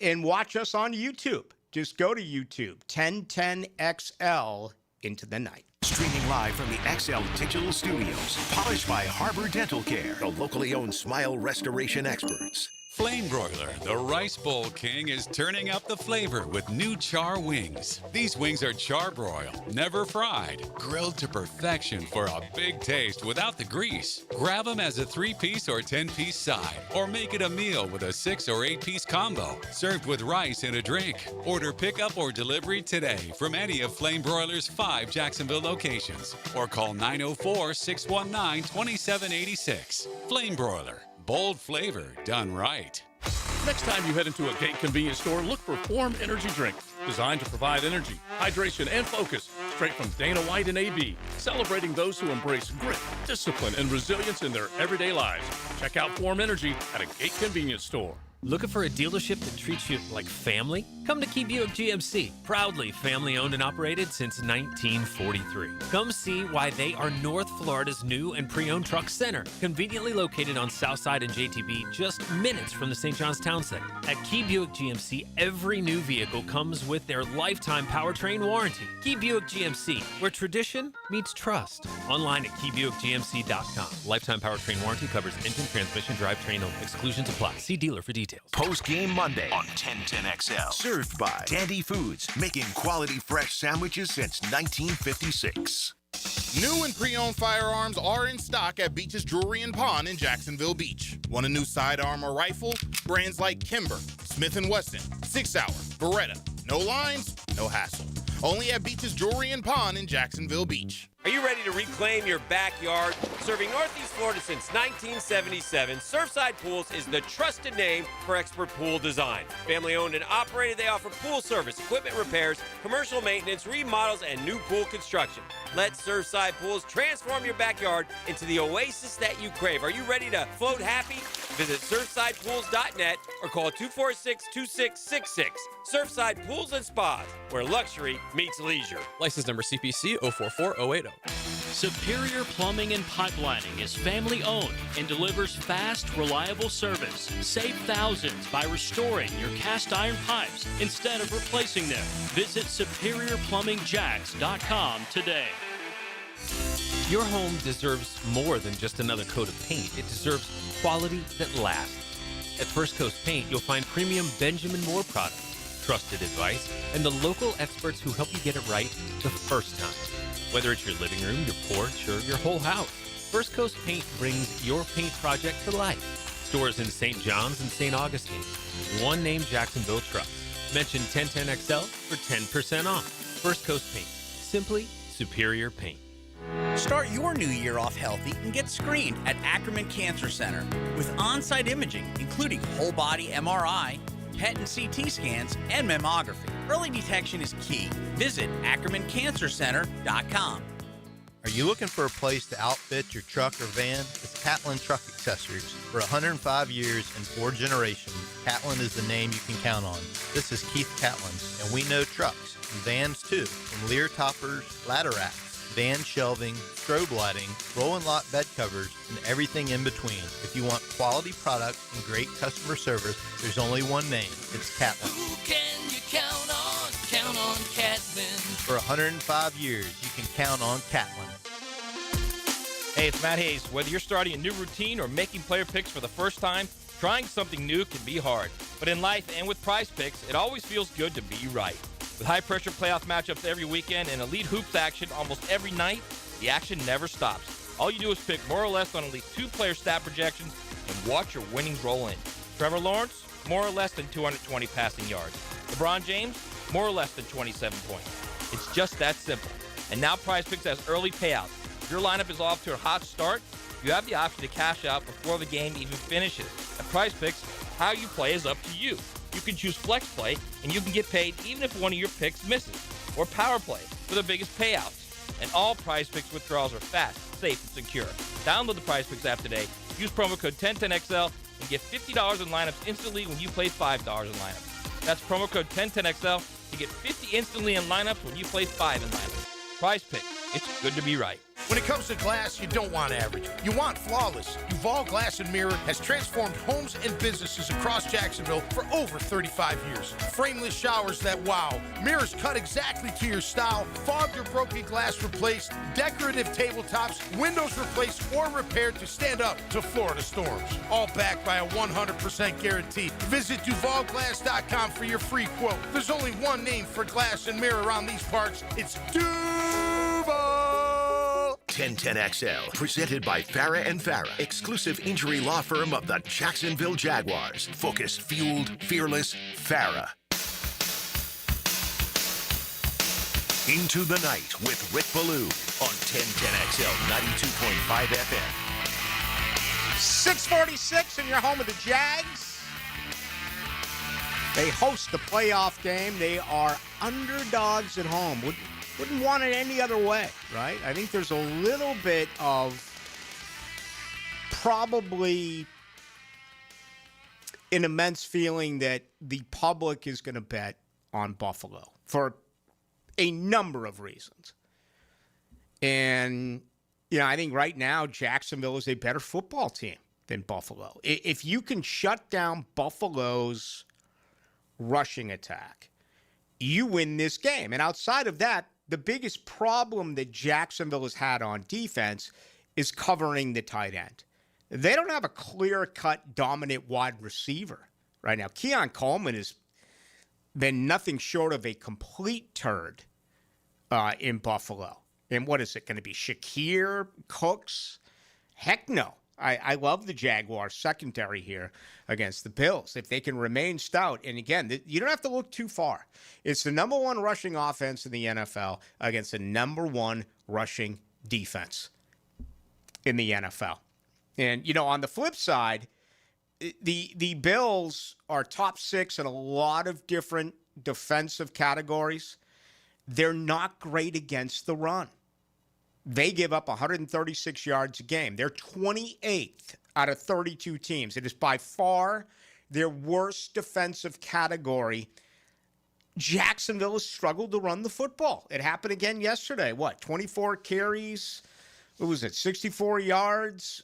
and watch us on YouTube. Just go to YouTube, 1010XL Into the Night. Streaming live from the XL Digital Studios. Polished by Harbor Dental Care, the locally owned smile restoration experts. Flame Broiler, the Rice Bowl King, is turning up the flavor with new char wings. These wings are charbroiled, never fried, grilled to perfection for a big taste without the grease. Grab them as a 3-piece or 10-piece side, or make it a meal with a 6 or 8-piece combo, served with rice and a drink. Order pickup or delivery today from any of Flame Broiler's 5 Jacksonville locations, or call 904-619-2786. Flame Broiler. Bold flavor done right. Next time you head into a Gate convenience store, look for Form Energy Drink. Designed to provide energy, hydration, and focus. Straight from Dana White and AB. Celebrating those who embrace grit, discipline, and resilience in their everyday lives. Check out Form Energy at a Gate convenience store. Looking for a dealership that treats you like family? Come to Key Buick GMC, proudly family owned and operated since 1943. Come see why they are North Florida's new and pre-owned truck center, conveniently located on Southside and JTB, just minutes from the St. John's Town Center. At Key Buick GMC, every new vehicle comes with their lifetime powertrain warranty. Key Buick GMC, where tradition meets trust. Online at keybuickgmc.com. Lifetime powertrain warranty covers engine, transmission, drivetrain only. Exclusions apply. See dealer for details. Post-game Monday on 1010XL. Served by Dandy Foods, making quality fresh sandwiches since 1956. New and pre-owned firearms are in stock at Beach's Jewelry and Pawn in Jacksonville Beach. Want a new sidearm or rifle? Brands like Kimber, Smith & Wesson, 6 Hour, Beretta. No lines, no hassle. Only at Beach's Jewelry and Pawn in Jacksonville Beach. Are you ready to reclaim your backyard? Serving Northeast Florida since 1977, Surfside Pools is the trusted name for expert pool design. Family owned and operated, they offer pool service, equipment repairs, commercial maintenance, remodels, and new pool construction. Let Surfside Pools transform your backyard into the oasis that you crave. Are you ready to float happy? Visit surfsidepools.net or call 246-2666. Surfside Pools and Spas, where luxury meets leisure. License number CPC 044080. Superior Plumbing and Pipelining is family owned and delivers fast, reliable service. Save thousands by restoring your cast iron pipes instead of replacing them. Visit SuperiorPlumbingJacks.com today. Your home deserves more than just another coat of paint. It deserves quality that lasts. At First Coast Paint, you'll find premium Benjamin Moore products, trusted advice, and the local experts who help you get it right the first time. Whether it's your living room, your porch, or your whole house, First Coast Paint brings your paint project to life. Stores in St. John's and St. Augustine. One name Jacksonville Trust. Mention 1010XL for 10% off. First Coast Paint. Simply superior paint. Start your new year off healthy and get screened at Ackerman Cancer Center with on-site imaging, including whole body MRI, PET and CT scans, and mammography. Early detection is key. Visit AckermanCancerCenter.com. Are you looking for a place to outfit your truck or van? It's Catlin Truck Accessories. For 105 years and 4 generations, Catlin is the name you can count on. This is Keith Catlin, and we know trucks and vans too, from Lear toppers, ladder racks, van shelving, strobe lighting, roll and lock bed covers, and everything in between. If you want quality product and great customer service, there's only one name. It's Catlin. Who can you count on? Count on Catlin. For 105 years, you can count on Catlin. Hey, it's Matt Hayes. Whether you're starting a new routine or making player picks for the first time, trying something new can be hard. But in life and with Prize Picks, it always feels good to be right. With high-pressure playoff matchups every weekend and elite hoops action almost every night, the action never stops. All you do is pick more or less on at least 2 player stat projections and watch your winnings roll in. Trevor Lawrence, more or less than 220 passing yards. LeBron James, more or less than 27 points. It's just that simple. And now Prize Picks has early payouts. If your lineup is off to a hot start, you have the option to cash out before the game even finishes. At Prize Picks, how you play is up to you. You can choose flex play, and you can get paid even if one of your picks misses, or power play for the biggest payouts. And all Prize Picks withdrawals are fast, safe, and secure. Download the Prize Picks app today. Use promo code 1010XL and get $50 in lineups instantly when you place $5 in lineups. That's promo code 1010XL to get $50 instantly in lineups when you place $5 in lineups. Prize Picks. It's good to be right. When it comes to glass, you don't want average. You want flawless. Duval Glass and Mirror has transformed homes and businesses across Jacksonville for over 35 years. Frameless showers that wow. Mirrors cut exactly to your style. Fogged or broken glass replaced. Decorative tabletops. Windows replaced or repaired to stand up to Florida storms. All backed by a 100% guarantee. Visit DuvalGlass.com for your free quote. There's only one name for glass and mirror around these parts. It's Duval. 1010XL, presented by Farah and Farah, exclusive injury law firm of the Jacksonville Jaguars. Focused, fueled, fearless, Farah. Into the Night with Rick Ballou on 1010XL 92.5 FM. 6:46 in your home of the Jags. They host the playoff game. They are underdogs at home. Wouldn't want it any other way, right? I think there's a little bit of probably an immense feeling that the public is going to bet on Buffalo for a number of reasons. And, I think right now Jacksonville is a better football team than Buffalo. If you can shut down Buffalo's rushing attack, you win this game. And outside of that, the biggest problem that Jacksonville has had on defense is covering the tight end. They don't have a clear-cut, dominant wide receiver right now. Keon Coleman has been nothing short of a complete turd in Buffalo. And what is it going to be? Shakir, Cooks? Heck no. I love the Jaguars secondary here against the Bills. If they can remain stout, and again, you don't have to look too far. It's the number 1 rushing offense in the NFL against the number 1 rushing defense in the NFL. And, on the flip side, the Bills are top 6 in a lot of different defensive categories. They're not great against the run. They give up 136 yards a game. They're 28th out of 32 teams. It is by far their worst defensive category. Jacksonville has struggled to run the football. It happened again yesterday. 24 carries? What was it, 64 yards?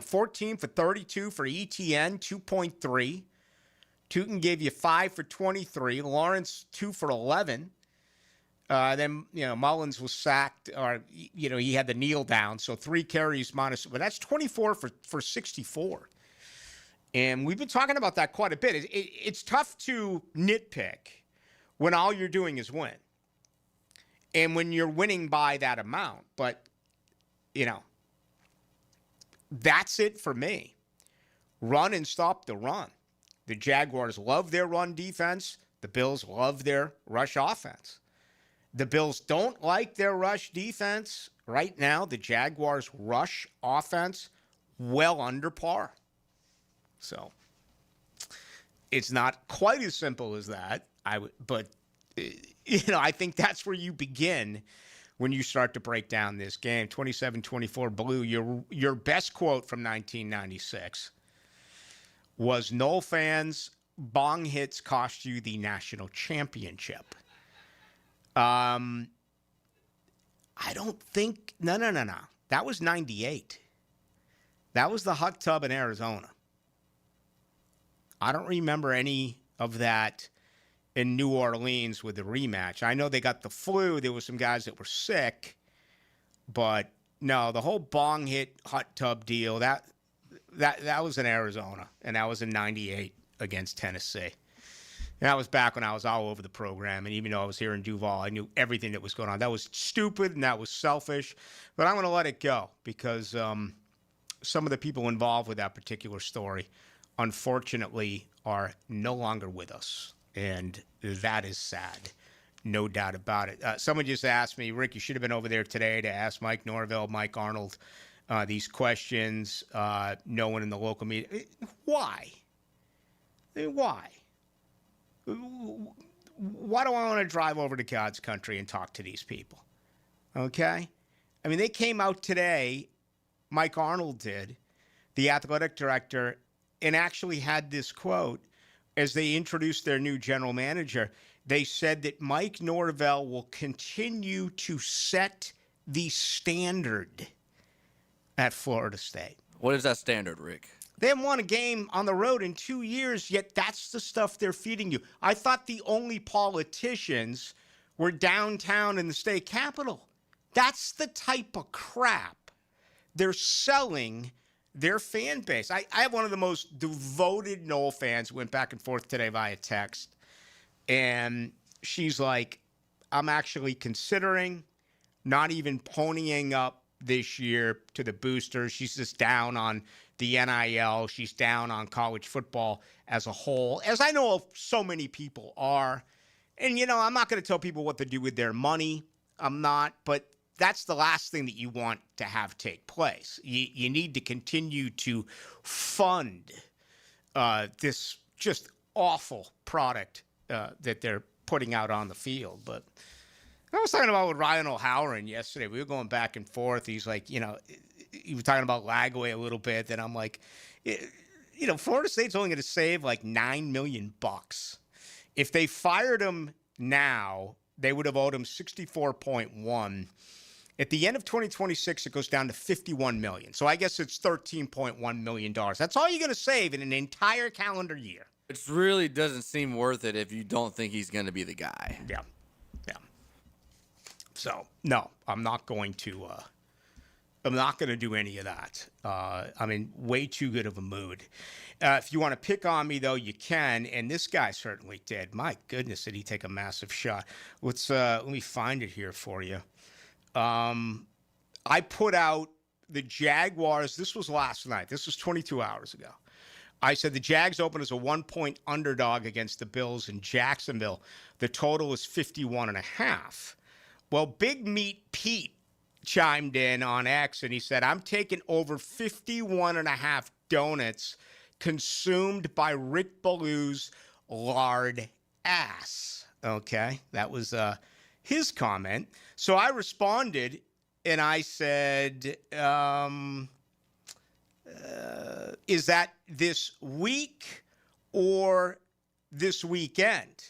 14 for 32 for ETN, 2.3. Tootin gave you 5 for 23. Lawrence, 2 for 11. Then, Mullins was sacked, or, he had the kneel down. So 3 carries minus, but that's 24 for 64. And we've been talking about that quite a bit. It's tough to nitpick when all you're doing is win. And when you're winning by that amount. But, that's it for me. Run and stop the run. The Jaguars love their run defense. The Bills love their rush offense. The Bills don't like their rush defense. Right now, the Jaguars' rush offense, well under par. So, it's not quite as simple as that. But I think that's where you begin when you start to break down this game. 27-24 Ballou. Your best quote from 1996 was, "Nole fans, bong hits cost you the national championship." I don't think, no. That was 98. That was the hot tub in Arizona. I don't remember any of that in New Orleans with the rematch. I know they got the flu. There were some guys that were sick. But, no, the whole bong hit hot tub deal, that was in Arizona. And that was in 98 against Tennessee. And that was back when I was all over the program. And even though I was here in Duval, I knew everything that was going on. That was stupid and that was selfish. But I'm going to let it go because some of the people involved with that particular story, unfortunately, are no longer with us. And that is sad. No doubt about it. Someone just asked me, Rick, you should have been over there today to ask Mike Norvell, Mike Arnold these questions. No one in the local media. Why? Why? Why do I want to drive over to God's country and talk to these people? Okay? I mean, they came out today, Mike Arnold did, the athletic director, and actually had this quote as they introduced their new general manager. They said that Mike Norvell will continue to set the standard at Florida State. What is that standard, Rick? They haven't won a game on the road in 2 years, yet that's the stuff they're feeding you. I thought the only politicians were downtown in the state capitol. That's the type of crap they're selling their fan base. I have one of the most devoted Nole fans, went back and forth today via text, and she's like, I'm actually considering not even ponying up this year to the boosters. She's just down on the NIL. She's down on college football as a whole, as I know so many people are. And, you know, I'm not going to tell people what to do with their money. I'm not, but that's the last thing that you want to have take place. You need to continue to fund this just awful product that they're putting out on the field. But I was talking about with Ryan O'Halloran yesterday. We were going back and forth. He's like, you know, he was talking about Lagway a little bit. And I'm like, you know, Florida State's only going to save like $9 million. If they fired him now, they would have owed him $64.1. At the end of 2026, it goes down to $51 million. So I guess it's $13.1 million. That's all you're going to save in an entire calendar year. It really doesn't seem worth it if you don't think he's going to be the guy. Yeah. So, no, I'm not going to do any of that. I'm in way too good of a mood. If you want to pick on me, though, you can. And this guy certainly did. My goodness, did he take a massive shot. Let me find it here for you. I put out the Jaguars. This was last night. This was 22 hours ago. I said the Jags open as a 1-point underdog against the Bills in Jacksonville. The total is 51.5. Well, Big Meat Pete chimed in on X, and he said, I'm taking over 51.5 donuts consumed by Rick Ballou's lard ass. Okay, that was his comment. So I responded, and I said, is that this week or this weekend?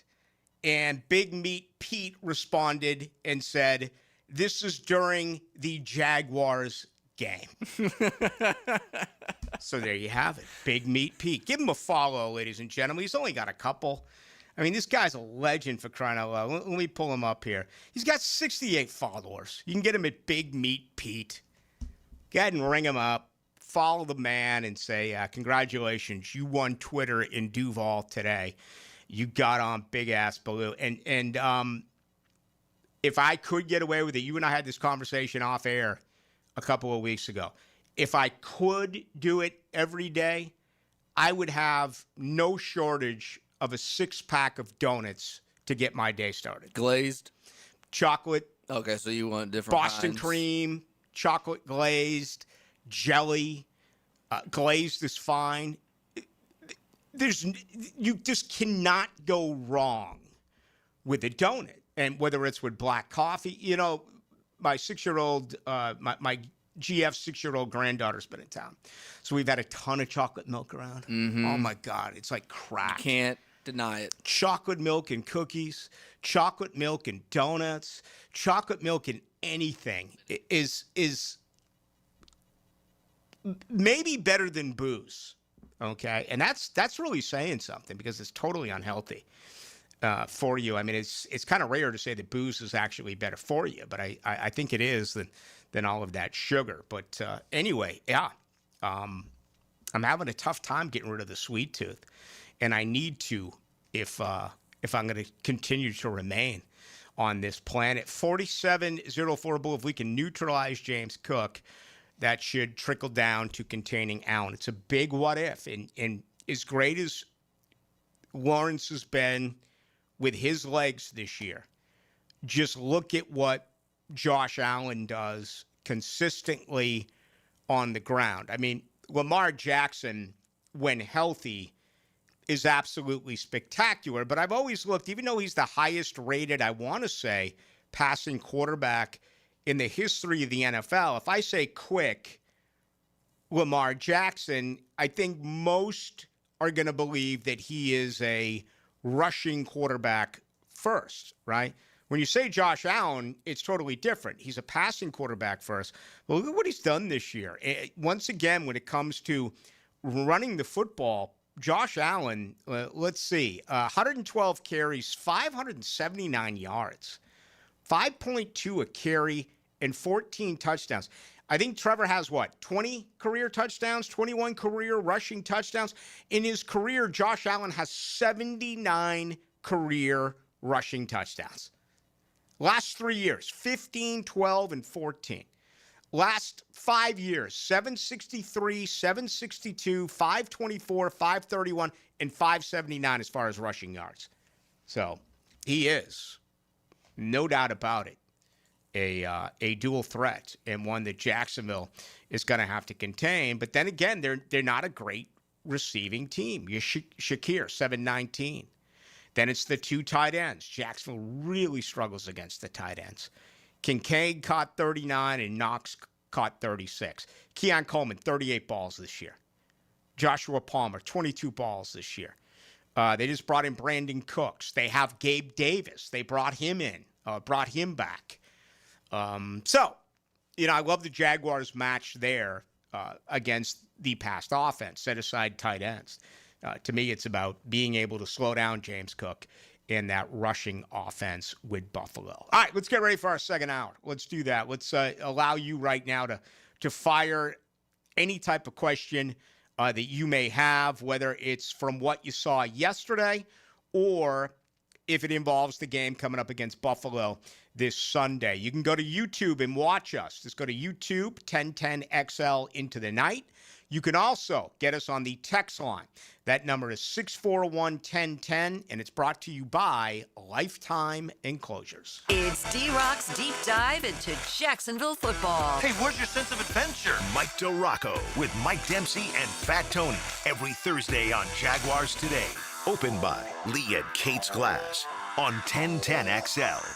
And Big Meat Pete responded and said, this is during the Jaguars game. So there you have it. Big Meat Pete. Give him a follow, ladies and gentlemen. He's only got a couple. I mean, this guy's a legend, for crying out loud. Let me pull him up here. He's got 68 followers. You can get him at Big Meat Pete. Go ahead and ring him up. Follow the man and say, congratulations. You won Twitter in Duval today. You got on Big Ass Ballou. And if I could get away with it, you and I had this conversation off air a couple of weeks ago. If I could do it every day, I would have no shortage of a 6-pack of donuts to get my day started. Glazed? Chocolate. Okay, so you want different Boston kinds. cream, chocolate glazed, jelly. Glazed is fine. You just cannot go wrong with a donut. And whether it's with black coffee, you know, my 6-year-old, my GF 6-year-old granddaughter's been in town. So we've had a ton of chocolate milk around. Mhm. Oh, my God. It's like crack. You can't deny it. Chocolate milk and cookies, chocolate milk and donuts, chocolate milk and anything is maybe better than booze. Okay. And that's really saying something because it's totally unhealthy for you. I mean, it's kind of rare to say that booze is actually better for you, but I think it is than all of that sugar. But anyway, yeah, I'm having a tough time getting rid of the sweet tooth, and I need to if I'm going to continue to remain on this planet. 4704 if we can neutralize James Cook, that should trickle down to containing Allen. It's a big what if, and as great as Lawrence has been with his legs this year, just look at what Josh Allen does consistently on the ground. I mean, Lamar Jackson, when healthy, is absolutely spectacular. But I've always looked, even though he's the highest rated, I want to say, passing quarterback in the history of the NFL, if I say quick Lamar Jackson, I think most are going to believe that he is a rushing quarterback first, right? When you say Josh Allen, it's totally different. He's a passing quarterback first. Well, look at what he's done this year. Once again, when it comes to running the football, Josh Allen, let's see, 112 carries, 579 yards, 5.2 a carry, and 14 touchdowns. I think Trevor has, 20 career touchdowns, 21 career rushing touchdowns. In his career, Josh Allen has 79 career rushing touchdowns. Last 3 years, 15, 12, and 14. Last 5 years, 763, 762, 524, 531, and 579 as far as rushing yards. So he is, no doubt about it, a dual threat and one that Jacksonville is going to have to contain. But then again, they're not a great receiving team. You Shakir, 719. Then it's the two tight ends. Jacksonville really struggles against the tight ends. Kincaid caught 39 and Knox caught 36. Keon Coleman, 38 balls this year. Joshua Palmer, 22 balls this year. They just brought in Brandon Cooks. They have Gabe Davis. They brought him in, brought him back. So, I love the Jaguars match there against the past offense, set aside tight ends. To me, it's about being able to slow down James Cook in that rushing offense with Buffalo. All right, let's get ready for our second hour. Let's do that. Let's allow you right now to fire any type of question that you may have, whether it's from what you saw yesterday or if it involves the game coming up against Buffalo this Sunday. You can go to YouTube and watch us. Just go to YouTube, 1010XL into the night. You can also get us on the text line. That number is 641-1010, and it's brought to you by Lifetime Enclosures. It's D-Rock's Deep Dive into Jacksonville football. Hey, where's your sense of adventure? Mike DeRocco with Mike Dempsey and Fat Tony every Thursday on Jaguars Today. Opened by Lee and Kate's Glass on 1010XL.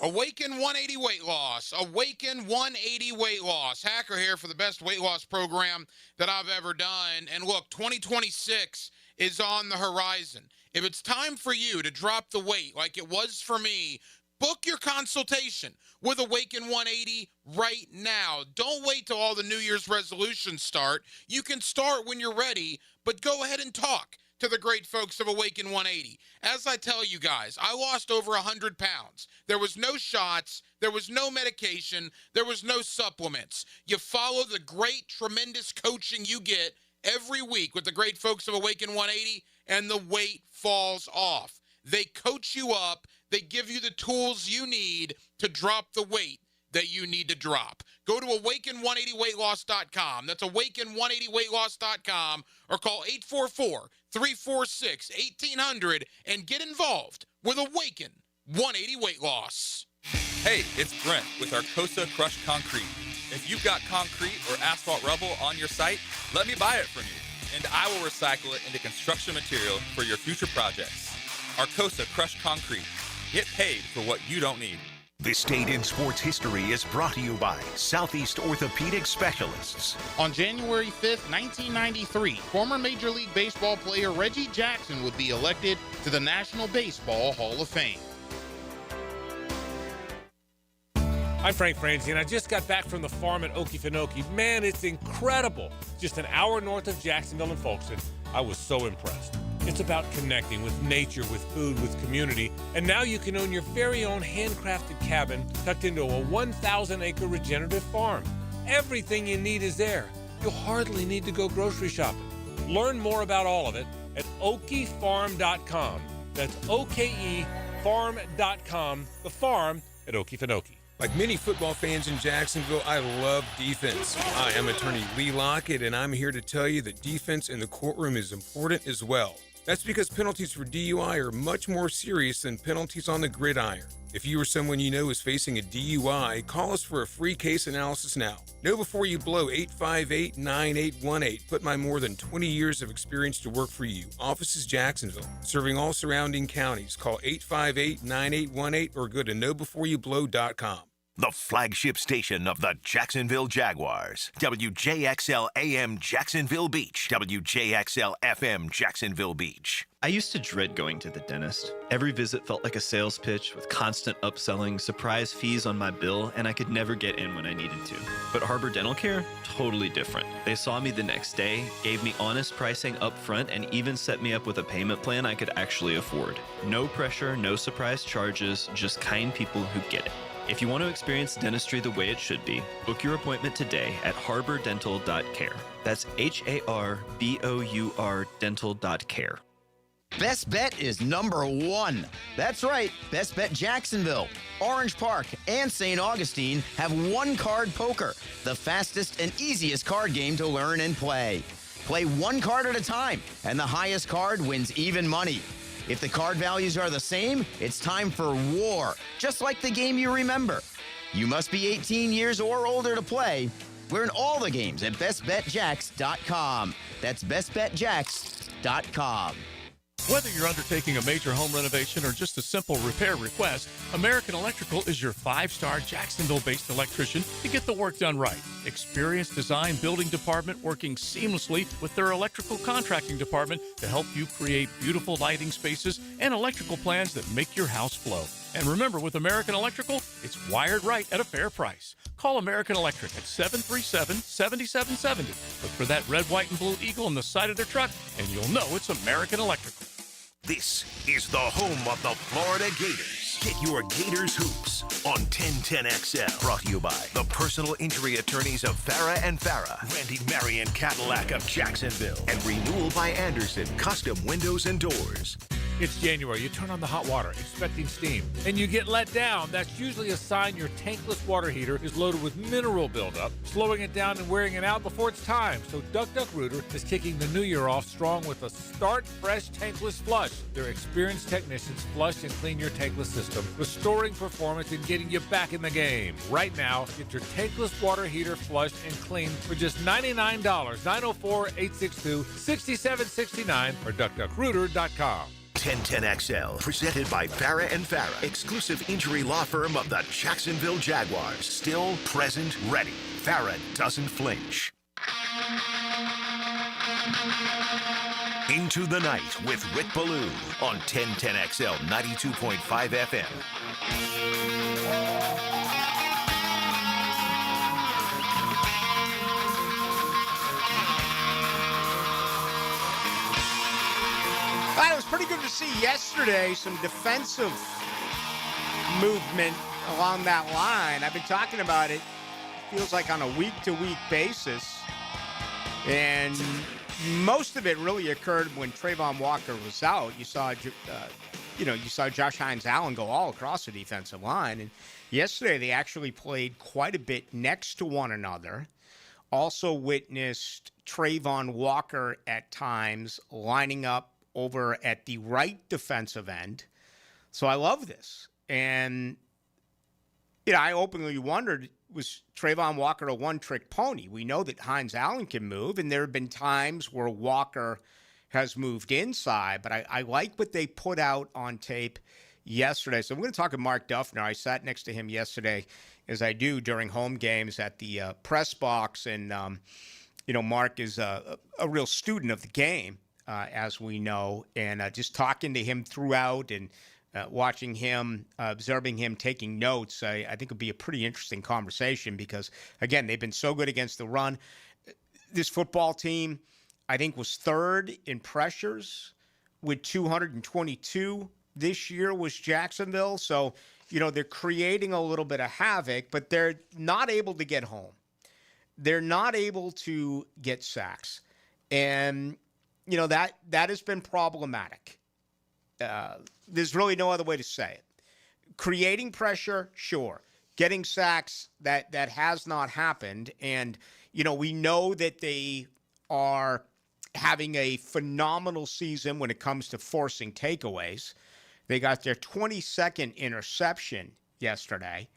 Awaken 180 weight loss. Awaken 180 weight loss. Hacker here for the best weight loss program that I've ever done. And look, 2026 is on the horizon. If it's time for you to drop the weight like it was for me, book your consultation with Awaken 180 right now. Don't wait till all the New Year's resolutions start. You can start when you're ready, but go ahead and talk to the great folks of Awaken 180. As I tell you guys, I lost over 100 pounds. There was no shots. There was no medication. There was no supplements. You follow the great, tremendous coaching you get every week with the great folks of Awaken 180, and the weight falls off. They coach you up. They give you the tools you need to drop the weight that you need to drop. Go to awaken180weightloss.com. That's awaken180weightloss.com, or call 844-346-1800 and get involved with Awaken 180 Weight Loss. Hey, it's Brent with Arcosa Crushed Concrete. If you've got concrete or asphalt rubble on your site, let me buy it from you, and I will recycle it into construction material for your future projects. Arcosa Crushed Concrete. Get paid for what you don't need. This Date in Sports History is brought to you by Southeast Orthopedic Specialists. On January 5th, 1993, former Major League Baseball player Reggie Jackson would be elected to the National Baseball Hall of Fame. I'm Frank Franzi, and I just got back from the farm at Okefenokee. Man, it's incredible. Just an hour north of Jacksonville and Folkestone. I was so impressed. It's about connecting with nature, with food, with community. And now you can own your very own handcrafted cabin tucked into a 1,000-acre regenerative farm. Everything you need is there. You'll hardly need to go grocery shopping. Learn more about all of it at okefarm.com. That's O-K-E farm.com, the farm at Okefenokee. Like many football fans in Jacksonville, I love defense. Hi, I'm attorney Lee Lockett, and I'm here to tell you that defense in the courtroom is important as well. That's because penalties for DUI are much more serious than penalties on the gridiron. If you or someone you know is facing a DUI, call us for a free case analysis now. Know before you blow 858-9818. Put my more than 20 years of experience to work for you. Office is Jacksonville, serving all surrounding counties. Call 858-9818 or go to knowbeforeyouBlow.com. The flagship station of the Jacksonville Jaguars. WJXL AM Jacksonville Beach. WJXL FM Jacksonville Beach. I used to dread going to the dentist. Every visit felt like a sales pitch with constant upselling, surprise fees on my bill, and I could never get in when I needed to. But Harbor Dental Care? Totally different. They saw me the next day, gave me honest pricing up front, and even set me up with a payment plan I could actually afford. No pressure, no surprise charges, just kind people who get it. If you want to experience dentistry the way it should be, book your appointment today at harbordental.care. That's HARBOUR dental.care. Best Bet is #1. That's right, Best Bet Jacksonville, Orange Park, and St. Augustine have one-card poker, the fastest and easiest card game to learn and play. Play one card at a time, and the highest card wins even money. If the card values are the same, it's time for war, just like the game you remember. You must be 18 years or older to play. Learn all the games at bestbetjacks.com. That's bestbetjacks.com. Whether you're undertaking a major home renovation or just a simple repair request, American Electrical is your 5-star Jacksonville-based electrician to get the work done right. Experienced design building department working seamlessly with their electrical contracting department to help you create beautiful lighting spaces and electrical plans that make your house flow. And remember, with American Electrical, it's wired right at a fair price. Call American Electric at 737-7770. Look for that red, white, and blue eagle on the side of their truck, and you'll know it's American Electrical. This is the home of the Florida Gators. Get your Gators hoops on 1010XL. Brought to you by the personal injury attorneys of Farah and Farah, Randy Marion Cadillac of Jacksonville, and Renewal by Anderson Custom Windows and Doors. It's January. You turn on the hot water, expecting steam, and you get let down. That's usually a sign your tankless water heater is loaded with mineral buildup, slowing it down and wearing it out before it's time. So Duck Duck Rooter is kicking the new year off strong with a Start Fresh Tankless Flush. Their experienced technicians flush and clean your tankless system, restoring performance and getting you back in the game. Right now, get your tankless water heater flushed and cleaned for just $99, 904-862-6769 or duckduckrooter.com. 1010XL, presented by Farah and Farah, exclusive injury law firm of the Jacksonville Jaguars. Still, present, ready. Farah doesn't flinch. Into the Night with Rick Ballou on 1010XL 92.5 FM. It was pretty good to see yesterday some defensive movement along that line. I've been talking about it, feels like on a week-to-week basis. And most of it really occurred when Trayvon Walker was out. You saw Josh Hines-Allen go all across the defensive line. And yesterday they actually played quite a bit next to one another. Also witnessed Trayvon Walker at times lining up over at the right defensive end. So I love this. And, I openly wondered, was Trayvon Walker a one-trick pony? We know that Hines-Allen can move, and there have been times where Walker has moved inside, but I like what they put out on tape yesterday. So I'm going to talk to Mark Duffner. I sat next to him yesterday, as I do during home games at the press box. And, Mark is a real student of the game, as we know. And just talking to him throughout and watching him, observing him, taking notes, I think it'll be a pretty interesting conversation because, again, they've been so good against the run. This football team, I think, was third in pressures with 222. This year was Jacksonville. So, they're creating a little bit of havoc, but they're not able to get home. They're not able to get sacks. And, that has been problematic. There's really no other way to say it. Creating pressure, sure. Getting sacks, that has not happened. And, we know that they are having a phenomenal season when it comes to forcing takeaways. They got their 22nd interception yesterday.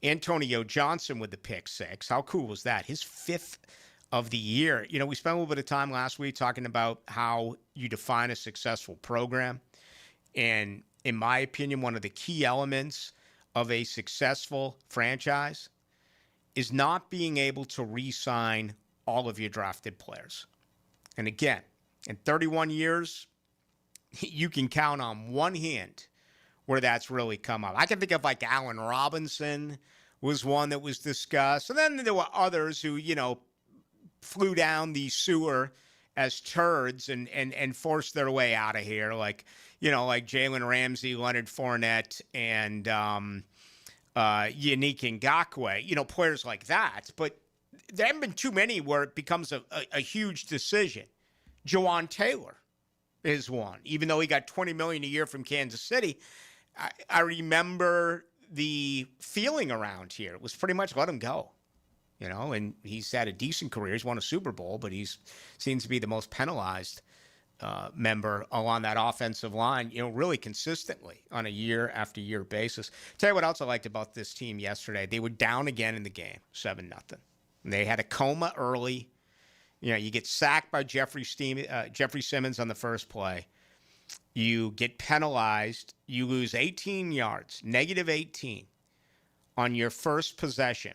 Antonio Johnson with the pick six. How cool was that? His 5th of the year. We spent a little bit of time last week talking about how you define a successful program. And in my opinion, one of the key elements of a successful franchise is not being able to re-sign all of your drafted players. And again, in 31 years, you can count on one hand where that's really come up. I can think of like Allen Robinson was one that was discussed. And then there were others who, flew down the sewer as turds and forced their way out of here. Like Jalen Ramsey, Leonard Fournette, and Yannick Ngakoue, players like that. But there haven't been too many where it becomes a huge decision. Jawan Taylor is one. Even though he got $20 million a year from Kansas City, I remember the feeling around here. It was pretty much let him go. And he's had a decent career. He's won a Super Bowl, but he seems to be the most penalized member along that offensive line, really consistently on a year-after-year basis. Tell you what else I liked about this team yesterday. They were down again in the game, 7-0. They had a coma early. You get sacked by Jeffrey Simmons on the first play. You get penalized. You lose 18 yards, negative 18, on your first possession,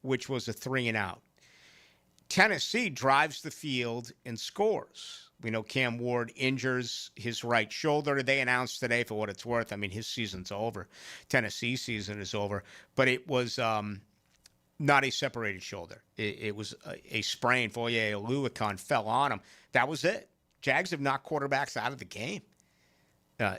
which was a 3-and-out. Tennessee drives the field and scores. We know Cam Ward injures his right shoulder. They announced today, for what it's worth, his season's over. Tennessee's season is over. But it was not a separated shoulder. It was a sprain. Foye Oluokun fell on him. That was it. Jags have knocked quarterbacks out of the game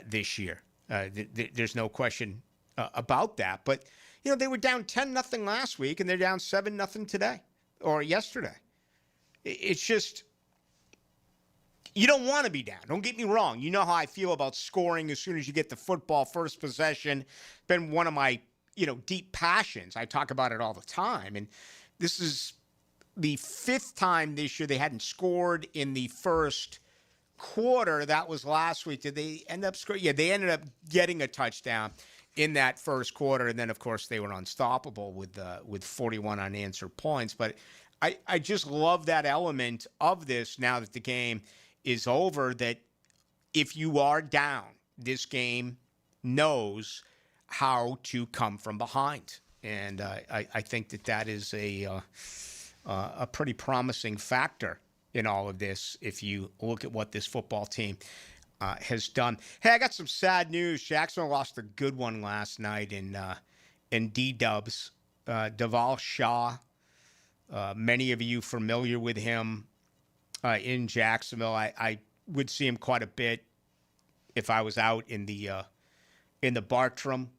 this year. There's no question about that. But, they were down 10-0 last week, and they're down 7-0 today or yesterday. It's just, you don't want to be down. Don't get me wrong. You know how I feel about scoring as soon as you get the football, first possession. Been one of my, deep passions. I talk about it all the time. And this is the 5th time this year they hadn't scored in the first quarter. That was last week. Did they end up scoring? Yeah, they ended up getting a touchdown in that first quarter. And then, of course, they were unstoppable with 41 unanswered points. But I just love that element of this now that the game is over, that if you are down, this game knows how to come from behind. And I think that is a pretty promising factor in all of this if you look at what this football team has done. Hey, I got some sad news. Jacksonville lost a good one last night in D-Dubs. Deval Shaw, many of you familiar with him in Jacksonville. I would see him quite a bit if I was out in the Bartram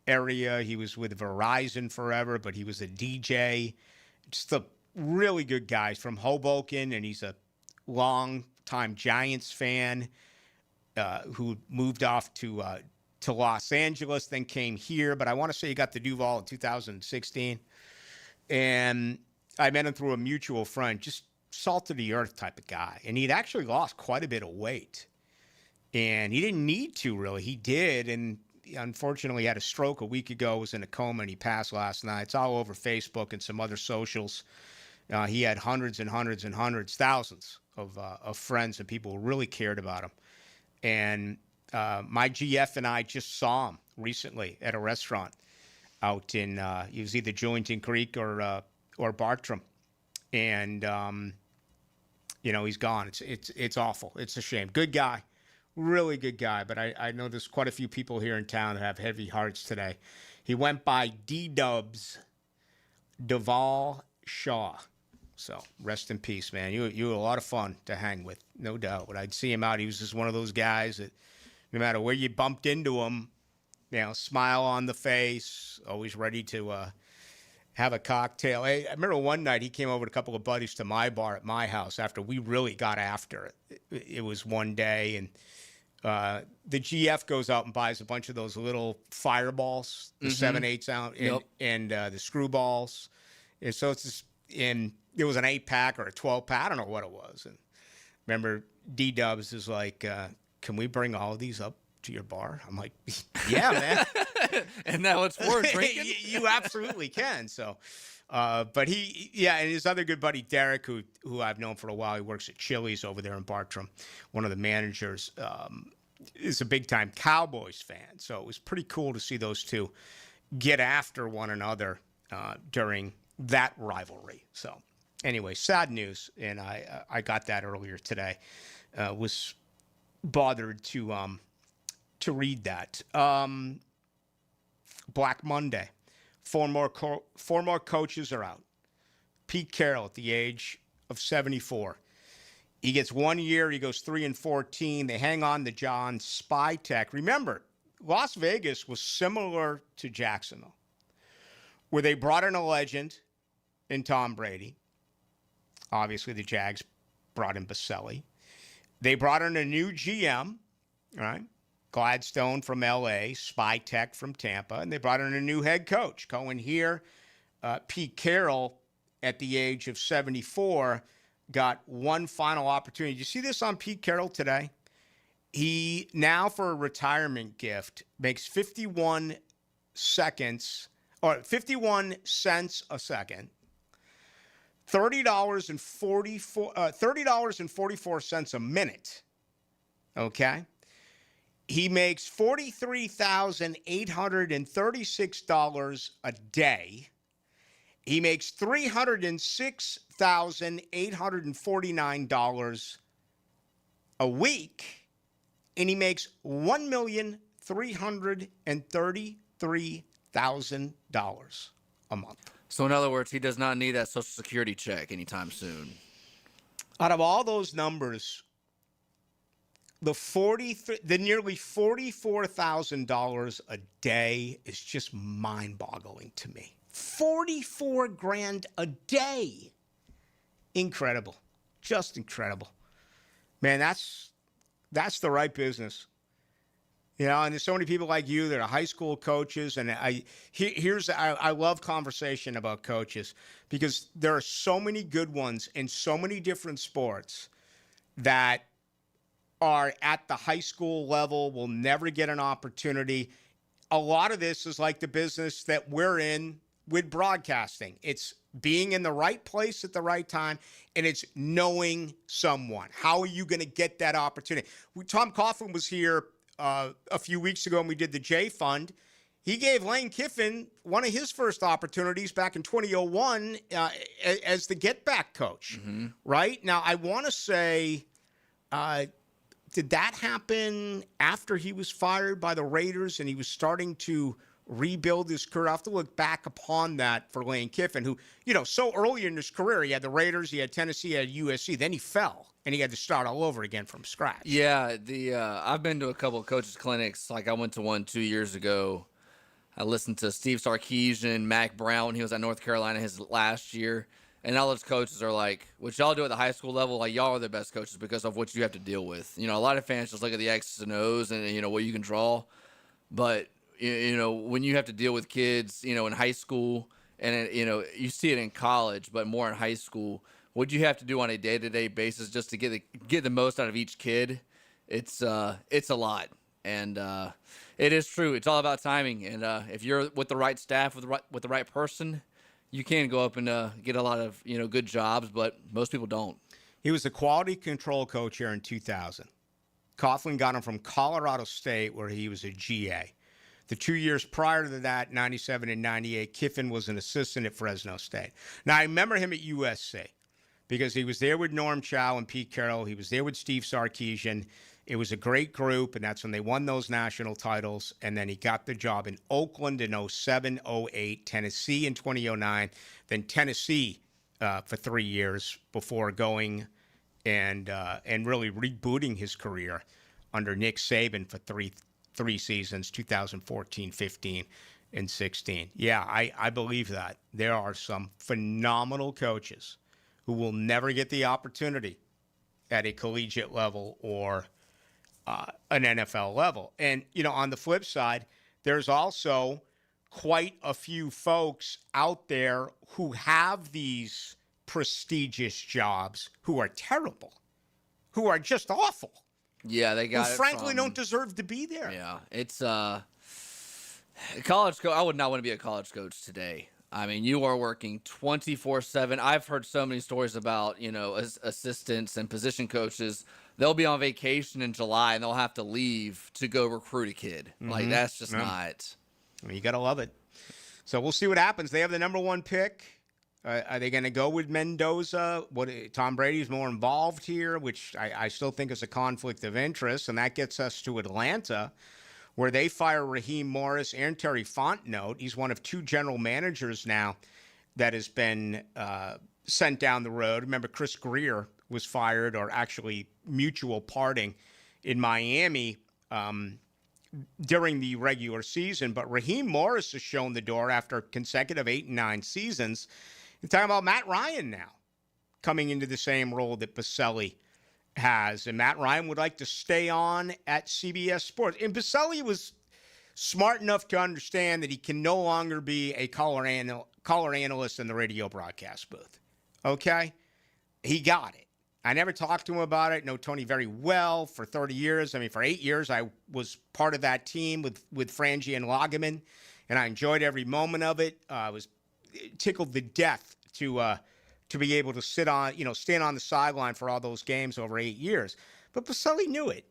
area. He was with Verizon forever, but he was a DJ. Just a really good guy from Hoboken, and he's a long-time Giants fan who moved off to Los Angeles, then came here. But I want to say he got to Duval in 2016. And I met him through a mutual friend, just salt of the earth type of guy. And he'd actually lost quite a bit of weight. And he didn't need to, really. He did, and unfortunately had a stroke a week ago, was in a coma, and he passed last night. It's all over Facebook and some other socials. He had hundreds and hundreds and hundreds, thousands of friends and people who really cared about him. And My GF and I just saw him recently at a restaurant out in he was either Julington Creek or Bartram, and he's gone. It's awful. It's a shame. Good guy, really good guy. But I know there's quite a few people here in town that have heavy hearts today. He went by D-Dubs Duval Shaw. So rest in peace, man. You were a lot of fun to hang with, no doubt. When I'd see him out, he was just one of those guys that no matter where you bumped into him, smile on the face, always ready to have a cocktail. I remember one night he came over with a couple of buddies to my bar at my house after we really got after it. It was one day, and the GF goes out and buys a bunch of those little fireballs, the 7/8 ounce, and the screwballs. And so it's just, and it was an 8-pack or a 12-pack. I don't know what it was. And remember, D-Dubs is like, can we bring all of these up to your bar? I'm like, yeah, man. And now it's for drinking? You absolutely can. So, but and his other good buddy, Derek, who I've known for a while, he works at Chili's over there in Bartram, one of the managers, is a big-time Cowboys fan. So it was pretty cool to see those two get after one another during that rivalry. So anyway, sad news, and I got that earlier today. Was bothered to read that. Black Monday. Four more coaches are out. Pete Carroll at the age of 74. He gets 1 year. He goes 3-14. They hang on to John Spytek. Remember, Las Vegas was similar to Jacksonville, where they brought in a legend in Tom Brady. Obviously, the Jags brought in Baselli. They brought in a new GM, right? Gladstone from L.A., Spytek from Tampa, and they brought in a new head coach. Going here, Pete Carroll, at the age of 74, got one final opportunity. Did you see this on Pete Carroll today? He now, for a retirement gift, makes 51 cents a second. $30.44 a minute. Okay? He makes $43,836 a day. He makes $306,849 a week. And he makes $1,333,000 a month. So in other words, he does not need that Social Security check anytime soon. Out of all those numbers, the nearly $44,000 a day is just mind-boggling to me. $44,000 a day. Incredible. Just incredible. Man, that's the right business. And there's so many people like you that are high school coaches, and I love conversation about coaches because there are so many good ones in so many different sports that are at the high school level, will never get an opportunity. A lot of this is like the business that we're in with broadcasting. It's being in the right place at the right time, and it's knowing someone. How are you going to get that opportunity? Tom Coughlin was here a few weeks ago, and we did the J Fund. He gave Lane Kiffin one of his first opportunities back in 2001 as the get-back coach, right? Now, I want to say, did that happen after he was fired by the Raiders and he was starting to rebuild his career? I have to look back upon that for Lane Kiffin, who, so early in his career, he had the Raiders, he had Tennessee, he had USC, then he fell. And he had to start all over again from scratch. Yeah, I've been to a couple of coaches' clinics. Like I went to one 2 years ago. I listened to Steve Sarkisian, Mac Brown. He was at North Carolina his last year. And all those coaches are like, what y'all do at the high school level, like y'all are the best coaches because of what you have to deal with. A lot of fans just look at the X's and O's and, what you can draw. But, when you have to deal with kids, in high school and, you see it in college, but more in high school, what you have to do on a day-to-day basis just to get the most out of each kid, it's a lot. And it is true. It's all about timing. And if you're with the right staff, with the right person, you can go up and get a lot of good jobs, but most people don't. He was the quality control coach here in 2000. Coughlin got him from Colorado State, where he was a GA. The 2 years prior to that, 97 and 98, Kiffin was an assistant at Fresno State. Now, I remember him at USC because he was there with Norm Chow and Pete Carroll. He was there with Steve Sarkisian. It was a great group, and that's when they won those national titles. And then he got the job in Oakland in 07, 08, Tennessee in 2009, then Tennessee for 3 years before going and really rebooting his career under Nick Saban for three seasons, 2014, 15, and 16. Yeah, I believe that. There are some phenomenal coaches who will never get the opportunity at a collegiate level or an NFL level. And, on the flip side, there's also quite a few folks out there who have these prestigious jobs who are terrible, who are just awful. Yeah, they got who it frankly don't deserve to be there. Yeah, it's college coach. I would not want to be a college coach today. I mean, you are working 24/7. I've heard so many stories about, assistants and position coaches. They'll be on vacation in July and they'll have to leave to go recruit a kid. Mm-hmm. Like, that's just not. You got to love it. So we'll see what happens. They have the number one pick. Are they going to go with Mendoza? Tom Brady's more involved here, which I still think is a conflict of interest, and that gets us to Atlanta, where they fire Raheem Morris and Terry Fontenot. He's one of two general managers now that has been sent down the road. Remember, Chris Greer was fired, or actually mutual parting, in Miami during the regular season. But Raheem Morris has shown the door after consecutive 8 and 9 seasons. You're talking about Matt Ryan now coming into the same role that Baselli has. And Matt Ryan would like to stay on at CBS Sports. And Baselli was smart enough to understand that he can no longer be a color analyst in the radio broadcast booth. Okay? He got it. I never talked to him about it. Know Tony very well for 30 years. I mean, for 8 years, I was part of that team with Frangie and Lageman, and I enjoyed every moment of it. I was tickled to death to be able to stand on the sideline for all those games over 8 years. But Baselli knew it.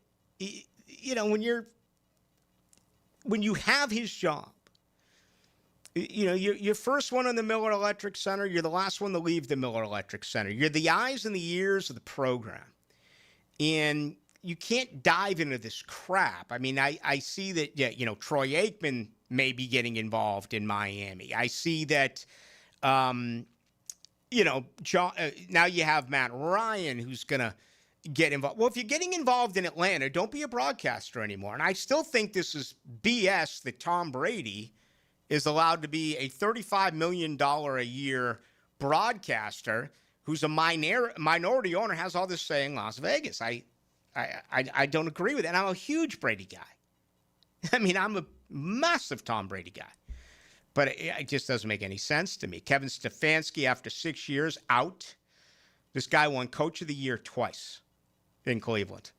When you have his job, you're first one in the Miller Electric Center. You're the last one to leave the Miller Electric Center. You're the eyes and the ears of the program. And you can't dive into this crap. I mean, I see that, Troy Aikman may be getting involved in Miami. I see that, now you have Matt Ryan who's going to get involved. Well, if you're getting involved in Atlanta, don't be a broadcaster anymore. And I still think this is BS that Tom Brady is allowed to be a $35 million a year broadcaster who's a minority owner, has all this say in Las Vegas. I don't agree with that. And I'm a huge Brady guy. I mean, I'm a massive Tom Brady guy. But it just doesn't make any sense to me. Kevin Stefanski, after 6 years, out. This guy won Coach of the Year twice in Cleveland.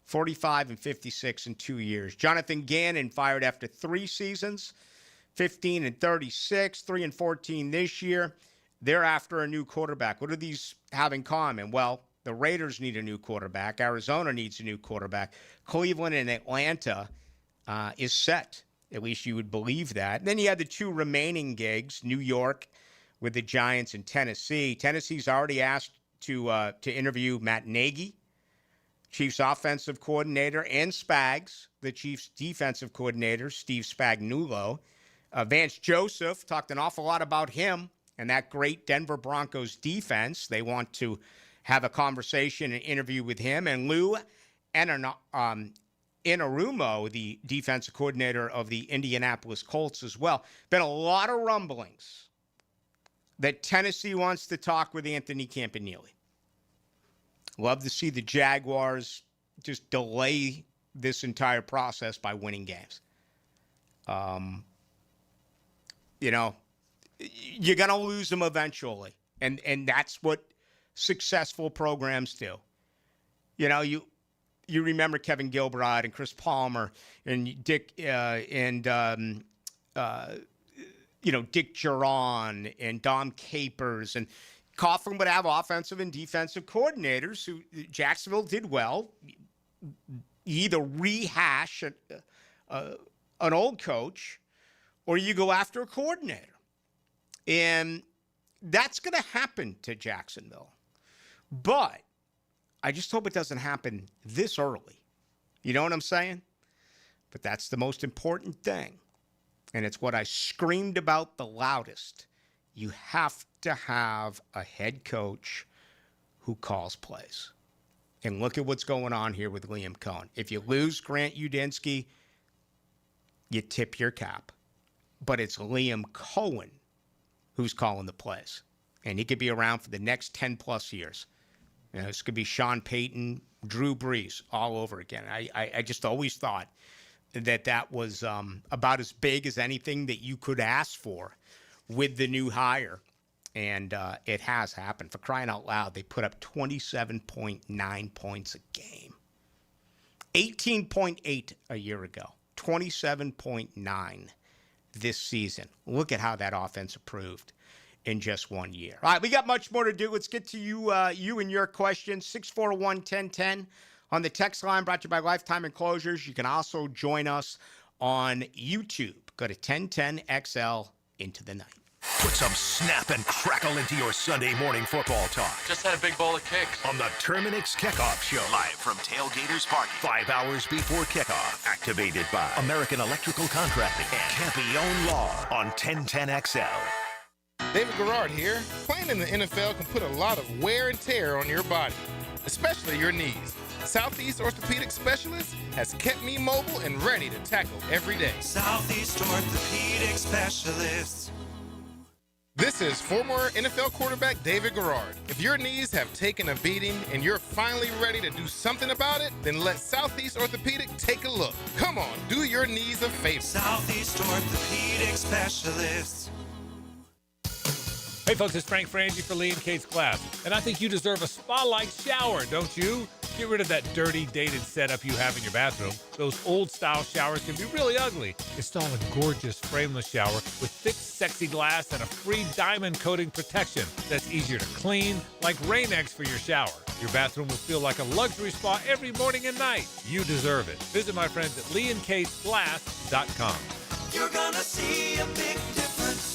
45 and 56 in 2 years. Jonathan Gannon fired after 3 seasons. 15 and 36, 3 and 14 this year. They're after a new quarterback. What do these have in common? Well, the Raiders need a new quarterback. Arizona needs a new quarterback. Cleveland and Atlanta is set. At least you would believe that. And then you had the 2 remaining gigs, New York with the Giants and Tennessee. Tennessee's already asked to interview Matt Nagy, Chiefs offensive coordinator, and Spags, the Chiefs defensive coordinator, Steve Spagnuolo. Vance Joseph, talked an awful lot about him and that great Denver Broncos defense. They want to have a conversation and interview with him. And Lou Anarumo, the defensive coordinator of the Indianapolis Colts as well. Been a lot of rumblings that Tennessee wants to talk with Anthony Campanile. Love to see the Jaguars just delay this entire process by winning games. You're going to lose them eventually. And that's what successful programs do. You remember Kevin Gilbride and Chris Palmer and Dick Dick Geron and Dom Capers, and Coughlin would have offensive and defensive coordinators who Jacksonville did well. You either rehash an old coach or you go after a coordinator. And that's going to happen to Jacksonville. But I just hope it doesn't happen this early. You know what I'm saying? But that's the most important thing. And it's what I screamed about the loudest. You have to have a head coach who calls plays. And look at what's going on here with Liam Cohen. If you lose Grant Udinski, you tip your cap. But it's Liam Cohen who's calling the plays. And he could be around for the next 10-plus years. You know, this could be Sean Payton, Drew Brees all over again. I just always thought that was about as big as anything that you could ask for with the new hire. And it has happened. For crying out loud, they put up 27.9 points a game. 18.8 a year ago. 27.9 this season. Look at how that offense improved in just 1 year. All right, we got much more to do. Let's get to you and your questions. 641-1010 on the text line, brought to you by Lifetime Enclosures. You can also join us on YouTube. Go to 1010XL Into the Night. Put some snap and crackle into your Sunday morning football talk. Just had a big bowl of kicks. On the Terminix Kickoff Show. Live from Tailgaters Park. 5 hours before kickoff. Activated by American Electrical Contracting and Campione Law on 1010XL. David Garrard here. Playing in the NFL can put a lot of wear and tear on your body, especially your knees. Southeast Orthopedic Specialist has kept me mobile and ready to tackle every day. Southeast Orthopedic Specialist. This is former NFL quarterback David Garrard. If your knees have taken a beating and you're finally ready to do something about it, then let Southeast Orthopedic take a look. Come on, do your knees a favor. Southeast Orthopedic Specialists. Hey folks, it's Frank Frangie for Lee and Kate's Glass, and I think you deserve a spa-like shower, don't you? Get rid of that dirty, dated setup you have in your bathroom. Those old-style showers can be really ugly. Install a gorgeous frameless shower with thick, sexy glass and a free diamond coating protection that's easier to clean, like Rain-X for your shower. Your bathroom will feel like a luxury spa every morning and night. You deserve it. Visit my friends at LeeandKate'sGlass.com. You're gonna see a big difference.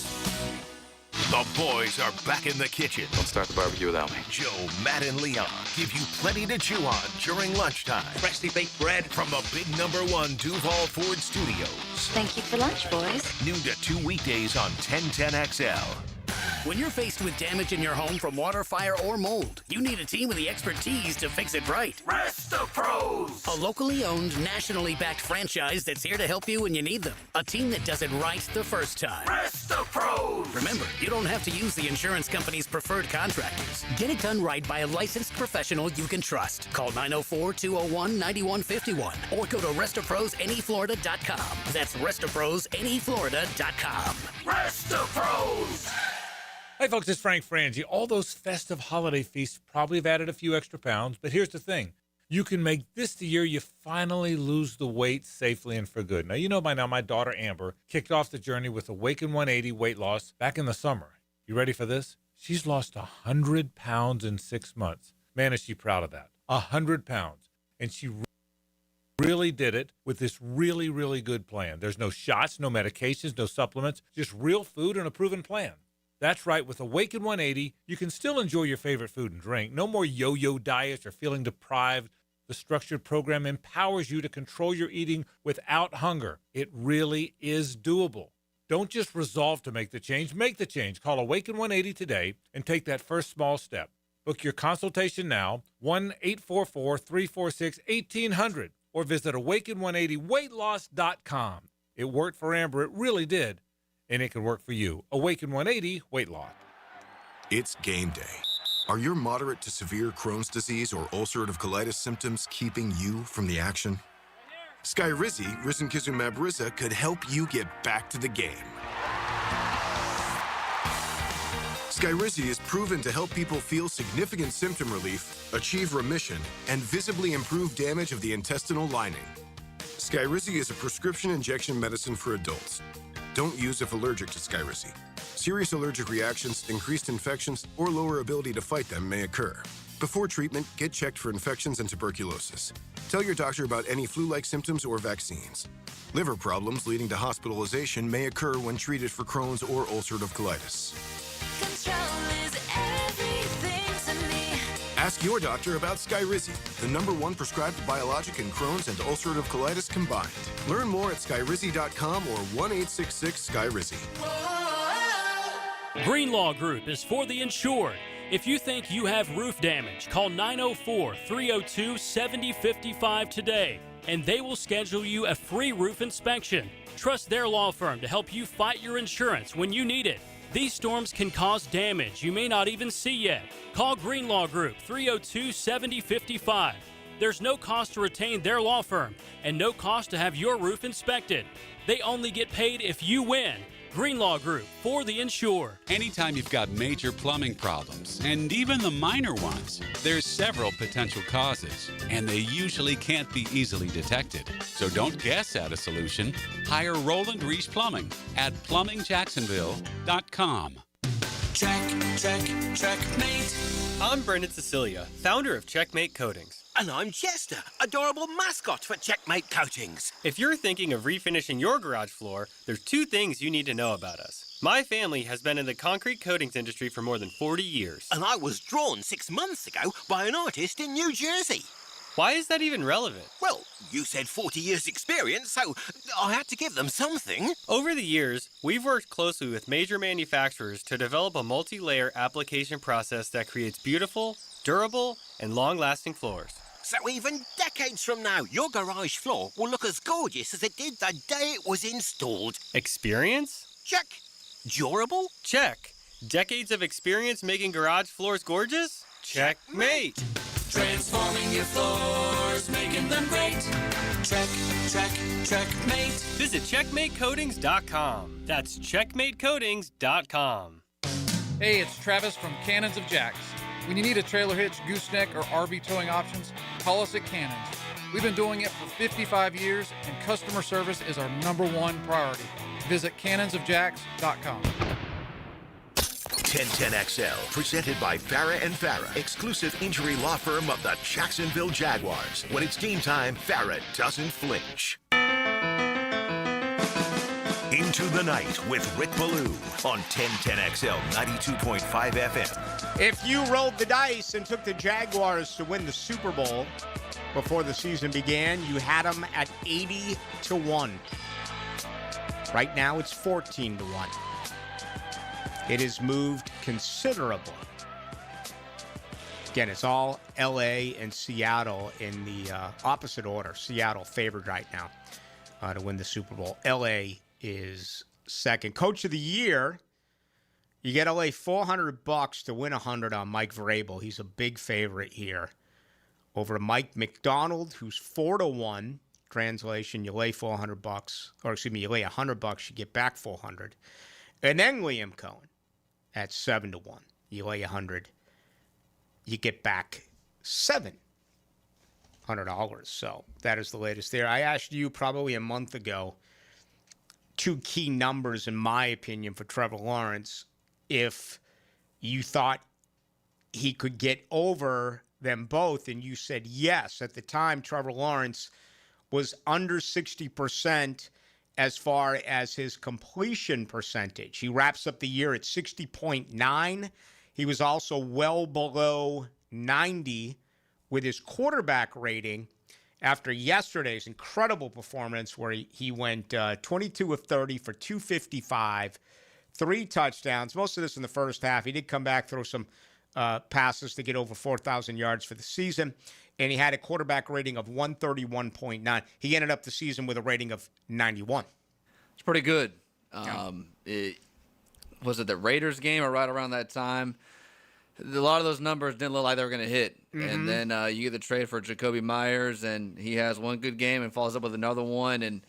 The boys are back in the kitchen. Don't start the barbecue without me. Joe, Matt, and Leon give you plenty to chew on during lunchtime. Freshly baked bread. From the big #1 Duval Ford Studios. Thank you for lunch, boys. Noon to 2 weekdays on 1010XL. When you're faced with damage in your home from water, fire, or mold, you need a team with the expertise to fix it right. Rest-A-Pros! A locally owned, nationally backed franchise that's here to help you when you need them. A team that does it right the first time. Rest-A-Pros! Remember, you don't have to use the insurance company's preferred contractors. Get it done right by a licensed professional you can trust. Call 904-201-9151 or go to RestaProsNEFlorida.com. That's RestaProsNEFlorida.com. Rest-A-Pros! Hey folks, it's Frank Frangie. All those festive holiday feasts probably have added a few extra pounds, but here's the thing. You can make this the year you finally lose the weight safely and for good. Now, you know by now my daughter Amber kicked off the journey with Awaken 180 weight loss back in the summer. You ready for this? She's lost 100 pounds in 6 months. Man, is she proud of that. 100 pounds. And she really did it with this really, really good plan. There's no shots, no medications, no supplements, just real food and a proven plan. That's right, with Awaken 180, you can still enjoy your favorite food and drink. No more yo-yo diets or feeling deprived. The structured program empowers you to control your eating without hunger. It really is doable. Don't just resolve to make the change the change. Call Awaken 180 today and take that first small step. Book your consultation now, 1-844-346-1800, or visit awaken180weightloss.com. It worked for Amber, it really did. And it can work for you. Awaken 180 weight loss. It's game day. Are your moderate to severe Crohn's disease or ulcerative colitis symptoms keeping you from the action? Skyrizi, risankizumab Riza, could help you get back to the game. Skyrizi is proven to help people feel significant symptom relief, achieve remission, and visibly improve damage of the intestinal lining. Skyrizi is a prescription injection medicine for adults. Don't use if allergic to Skyrizi. Serious allergic reactions, increased infections, or lower ability to fight them may occur. Before treatment, get checked for infections and tuberculosis. Tell your doctor about any flu-like symptoms or vaccines. Liver problems leading to hospitalization may occur when treated for Crohn's or ulcerative colitis. Control is everything to me. Ask your doctor about Skyrizi, the #1 prescribed biologic in Crohn's and ulcerative colitis combined. Learn more at skyrizi.com or 1-866-SKYRIZI. Greenlaw Group is for the insured. If you think you have roof damage, call 904-302-7055 today, and they will schedule you a free roof inspection. Trust their law firm to help you fight your insurance when you need it. These storms can cause damage you may not even see yet. Call Greenlaw Group 302-7055. There's no cost to retain their law firm and no cost to have your roof inspected. They only get paid if you win. Greenlaw Group, for the insured. Anytime you've got major plumbing problems, and even the minor ones, there's several potential causes, and they usually can't be easily detected. So don't guess at a solution. Hire Roland Reese Plumbing at plumbingjacksonville.com. Checkmate. I'm Brendan Cecilia, founder of Checkmate Coatings. And I'm Chester, adorable mascot for Checkmate Coatings. If you're thinking of refinishing your garage floor, there's 2 things you need to know about us. My family has been in the concrete coatings industry for more than 40 years. And I was drawn 6 months ago by an artist in New Jersey. Why is that even relevant? Well, you said 40 years experience, so I had to give them something. Over the years, we've worked closely with major manufacturers to develop a multi-layer application process that creates beautiful, durable, and long-lasting floors. So even decades from now, your garage floor will look as gorgeous as it did the day it was installed. Experience? Check. Durable? Check. Decades of experience making garage floors gorgeous? Checkmate. Transforming your floors, making them great. Checkmate. Visit checkmatecoatings.com. That's checkmatecoatings.com. Hey, it's Travis from Cannons of Jacks. When you need a trailer hitch, gooseneck, or RV towing options, call us at Cannons. We've been doing it for 55 years, and customer service is our #1 priority. Visit cannonsofjacks.com. 1010XL, presented by Farah & Farah, exclusive injury law firm of the Jacksonville Jaguars. When it's game time, Farah doesn't flinch. Into the Night with Rick Ballou on 1010XL 92.5 FM. If you rolled the dice and took the Jaguars to win the Super Bowl before the season began, you had them at 80-1. Right now, it's 14-1. It has moved considerably. Again, it's all L.A. and Seattle in the opposite order. Seattle favored right now to win the Super Bowl. L.A. is second. Coach of the Year, you get LA $400 to win $100 on Mike Vrabel. He's a big favorite here over Mike McDonald, who's 4-1. Translation: you lay $400, or excuse me, you lay $100, you get back $400. And then Liam Cohen at 7-1. You lay $100, you get back $700. So that is the latest there. I asked you probably a month ago 2 key numbers, in my opinion, for Trevor Lawrence, if you thought he could get over them both, and you said yes. At the time, Trevor Lawrence was under 60% as far as his completion percentage. He wraps up the year at 60.9. He was also well below 90 with his quarterback rating after yesterday's incredible performance where he went 22 of 30 for 255, 3 touchdowns, most of this in the first half. He did come back, throw some passes to get over 4,000 yards for the season, and he had a quarterback rating of 131.9. He ended up the season with a rating of 91. It's pretty good. Was it the Raiders game or right around that time? A lot of those numbers didn't look like they were going to hit. Mm-hmm. And then you get the trade for Jacoby Myers, and he has one good game and follows up with another one. And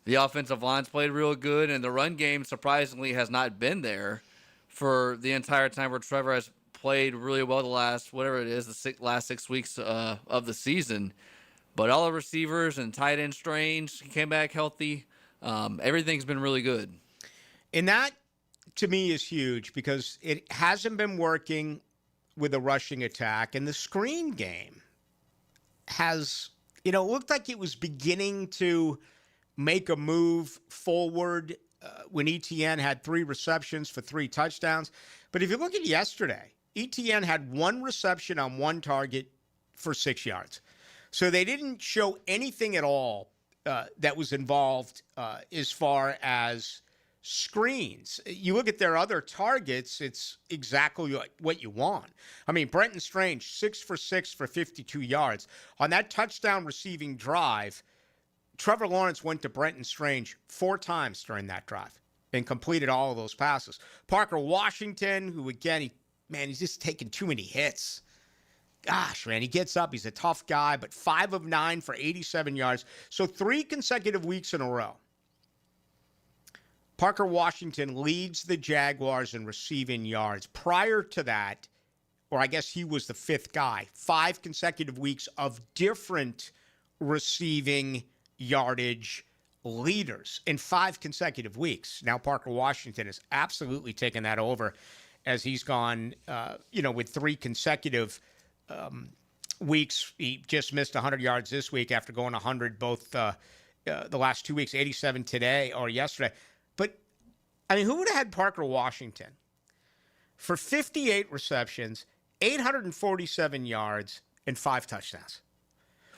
the offensive line's played real good, and the run game, surprisingly, has not been there for the entire time where Trevor has played really well the last, whatever it is, last 6 weeks of the season. But all the receivers and tight end Strange came back healthy. Everything's been really good. In that to me, is huge because it hasn't been working with a rushing attack, and the screen game has, it looked like it was beginning to make a move forward when ETN had 3 receptions for 3 touchdowns. But if you look at yesterday, ETN had 1 reception on 1 target for 6 yards. So they didn't show anything at all that was involved as far as screens. You look at their other targets, it's exactly what you want. I mean, Brenton Strange, 6 for 6 for 52 yards. On that touchdown receiving drive, Trevor Lawrence went to Brenton Strange 4 times during that drive and completed all of those passes. Parker Washington, who again, he's just taking too many hits. Gosh, man, he gets up. He's a tough guy, but 5 of 9 for 87 yards. So 3 consecutive weeks in a row. Parker Washington leads the Jaguars in receiving yards. Prior to that, or I guess he was the 5th guy, 5 consecutive weeks of different receiving yardage leaders in 5 consecutive weeks. Now Parker Washington has absolutely taken that over as he's gone, with 3 consecutive weeks. He just missed 100 yards this week after going 100 both the last 2 weeks, 87 today or yesterday. But, I mean, who would have had Parker Washington for 58 receptions, 847 yards, and 5 touchdowns?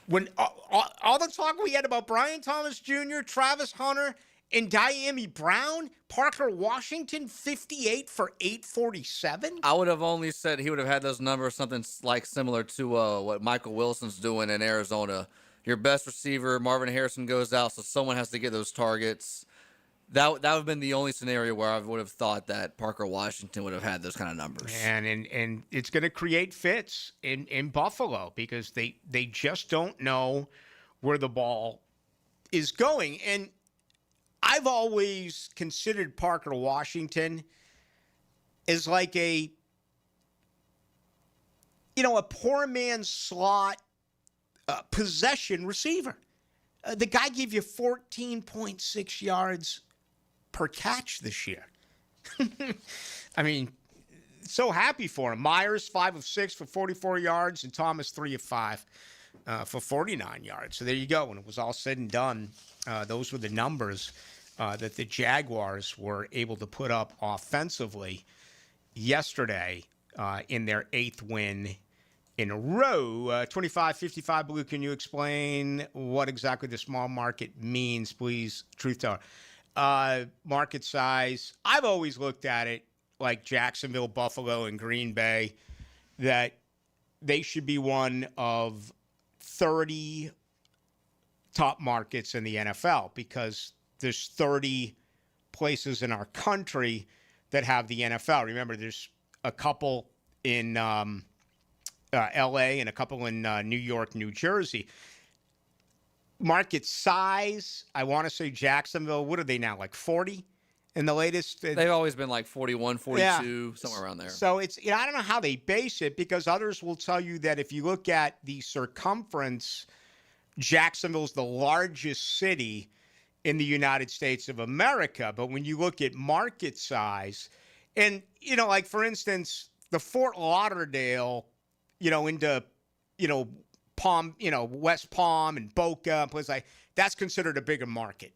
When all the talk we had about Brian Thomas Jr., Travis Hunter, and Diami Brown, Parker Washington, 58 for 847? I would have only said he would have had those numbers, something like similar to what Michael Wilson's doing in Arizona. Your best receiver, Marvin Harrison, goes out, so someone has to get those targets. That would have been the only scenario where I would have thought that Parker Washington would have had those kind of numbers. And it's going to create fits in Buffalo because they just don't know where the ball is going. And I've always considered Parker Washington as like a poor man's slot possession receiver. The guy gave you 14.6 yards per catch this year. I mean, so happy for him. Myers, 5 of 6 for 44 yards, and Thomas, 3 of 5 for 49 yards. So there you go. When it was all said and done, those were the numbers that the Jaguars were able to put up offensively yesterday in their 8th win in a row. 25-55, Ballou, can you explain what exactly the small market means, please, truth teller? Market size, I've always looked at it like Jacksonville, Buffalo, and Green Bay, that they should be one of 30 top markets in the NFL because there's 30 places in our country that have the NFL. Remember, there's a couple in L.A. and a couple in New York, New Jersey. Market size, I want to say Jacksonville. What are they now, like 40 in the latest? They've always been like 41, 42, somewhere around there. So it's, I don't know how they base it because others will tell you that if you look at the circumference, Jacksonville's the largest city in the United States of America. But when you look at market size, and, like for instance, the Fort Lauderdale, into, Palm, West Palm and Boca, and places like that's considered a bigger market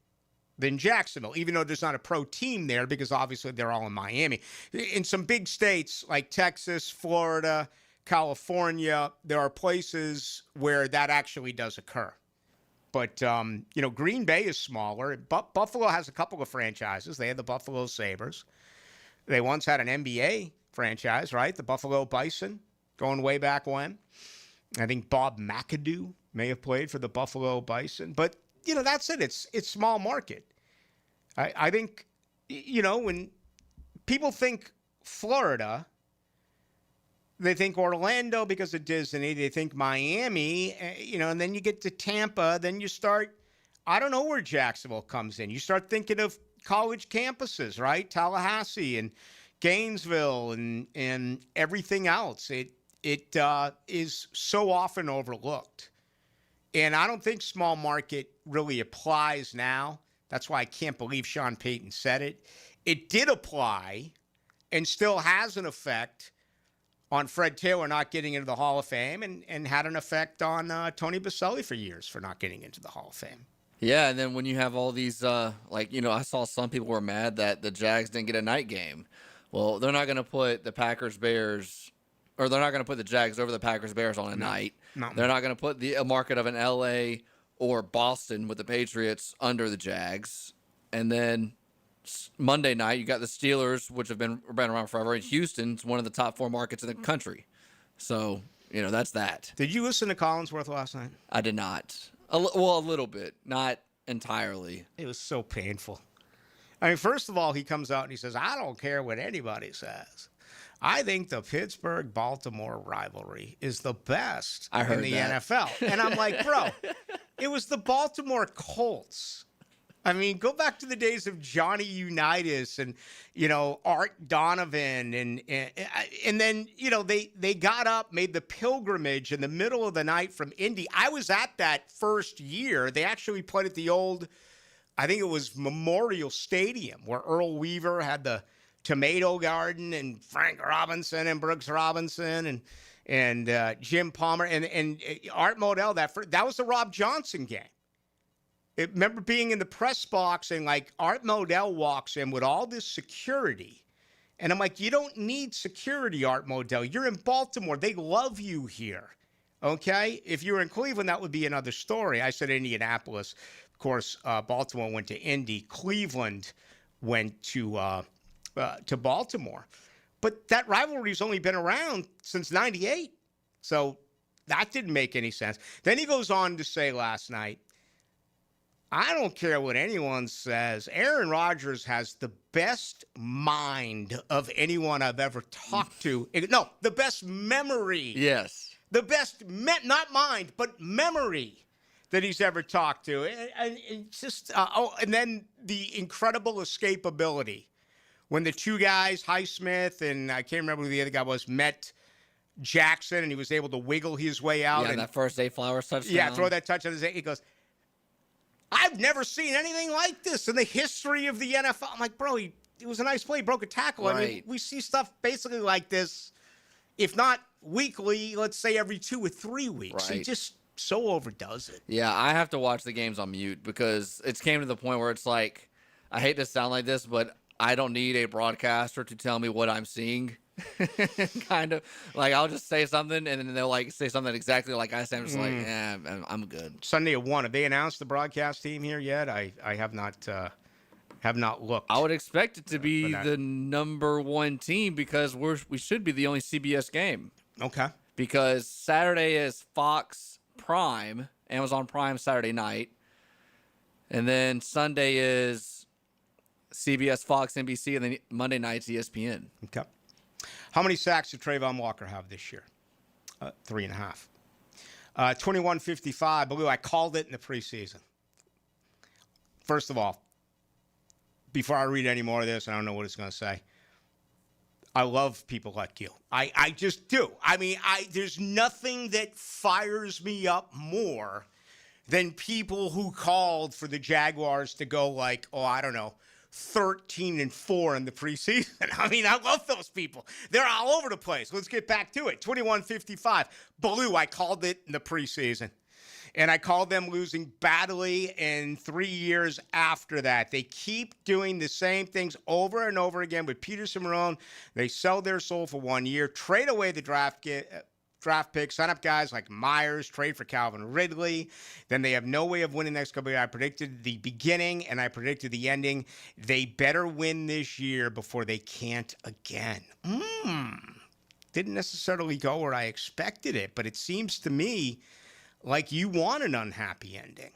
than Jacksonville, even though there's not a pro team there because obviously they're all in Miami. In some big states like Texas, Florida, California, there are places where that actually does occur. But, Green Bay is smaller. Buffalo has a couple of franchises. They have the Buffalo Sabres. They once had an NBA franchise, right? The Buffalo Bison, going way back when. I think Bob McAdoo may have played for the Buffalo Bison. But, that's it. It's small market. I think, when people think Florida, they think Orlando because of Disney. They think Miami, and then you get to Tampa. Then you start, I don't know where Jacksonville comes in. You start thinking of college campuses, right? Tallahassee and Gainesville and everything else. It is so often overlooked. And I don't think small market really applies now. That's why I can't believe Sean Payton said it. it did apply and still has an effect on Fred Taylor not getting into the Hall of Fame and had an effect on Tony Baselli for years for not getting into the Hall of Fame. Yeah, and then when you have all these, I saw some people were mad that the Jags didn't get a night game. Well, they're not going to put the Packers-Bears, or they're not going to put the Jags over the Packers-Bears on a night. No. They're not going to put a market of an L.A. or Boston with the Patriots under the Jags. And then Monday night, you got the Steelers, which have been around forever, and Houston's one of the top 4 markets in the country. So, that's that. Did you listen to Collinsworth last night? I did not. A little bit, not entirely. It was so painful. I mean, first of all, he comes out and he says, I don't care what anybody says. I think the Pittsburgh-Baltimore rivalry is the best in the NFL. And I'm like, bro, it was the Baltimore Colts. I mean, go back to the days of Johnny Unitas and, Art Donovan. And then, they got up, made the pilgrimage in the middle of the night from Indy. I was at that first year. They actually played at the old, I think it was Memorial Stadium, where Earl Weaver had the Tomato Garden and Frank Robinson and Brooks Robinson and Jim Palmer and Art Modell. That was the Rob Johnson game. Remember being in the press box and Art Modell walks in with all this security. And I'm like, you don't need security, Art Modell. You're in Baltimore. They love you here. Okay? If you were in Cleveland, that would be another story. I said Indianapolis. Of course, Baltimore went to Indy. Cleveland went to Baltimore. But that rivalry's only been around since 98. So that didn't make any sense. Then he goes on to say last night, I don't care what anyone says. Aaron Rodgers has the best mind of anyone I've ever talked to. No, the best memory. Yes. The best, not mind, but memory that he's ever talked to. And it's just, and then the incredible escapability. When the two guys, Highsmith and I can't remember who the other guy was, met Jackson and he was able to wiggle his way out. Yeah, and that first Zay Flowers touchdown. Yeah, throw that touchdown. He goes, I've never seen anything like this in the history of the NFL. I'm like, bro, it was a nice play. He broke a tackle. Right. I mean, we see stuff basically like this, if not weekly, let's say every 2 or 3 weeks. Right. He just so overdoes it. Yeah, I have to watch the games on mute because it's came to the point where it's like, I hate to sound like this, but I don't need a broadcaster to tell me what I'm seeing. Kind of like I'll just say something and then they'll say something exactly like I say. I'm just I'm good. Sunday at 1. Have they announced the broadcast team here yet? I have not looked. I would expect it to be the number 1 team because we should be the only CBS game. Okay. Because Saturday is Fox Prime, Amazon Prime Saturday night, and then Sunday is CBS, Fox, NBC, and then Monday night's ESPN. Okay. How many sacks did Trayvon Walker have this year? 3.5. 21.55. Ballou, I called it in the preseason. First of all, before I read any more of this, I don't know what it's going to say. I love people like you. I just do. I mean, there's nothing that fires me up more than people who called for the Jaguars to go 13-4 in the preseason. I mean, I love those people. They're all over the place. Let's get back to it. 21-55. Ballou, I called it in the preseason. And I called them losing badly in 3 years after that. They keep doing the same things over and over again with Peterson Marone. They sell their soul for 1 year, trade away the draft picks, sign up guys like Myers, trade for Calvin Ridley. Then they have no way of winning the next couple of years. I predicted the beginning and I predicted the ending. They better win this year before they can't again. Didn't necessarily go where I expected it, but it seems to me like you want an unhappy ending.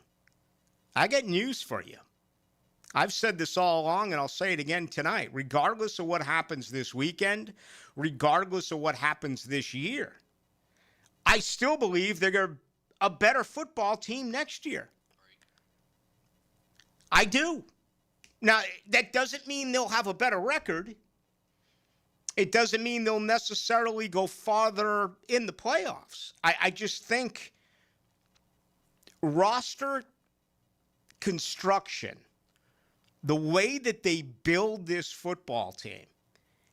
I got news for you. I've said this all along, and I'll say it again tonight. Regardless of what happens this weekend, regardless of what happens this year, I still believe they're a better football team next year. I do. Now, that doesn't mean they'll have a better record. It doesn't mean they'll necessarily go farther in the playoffs. I just think roster construction the way that they build this football team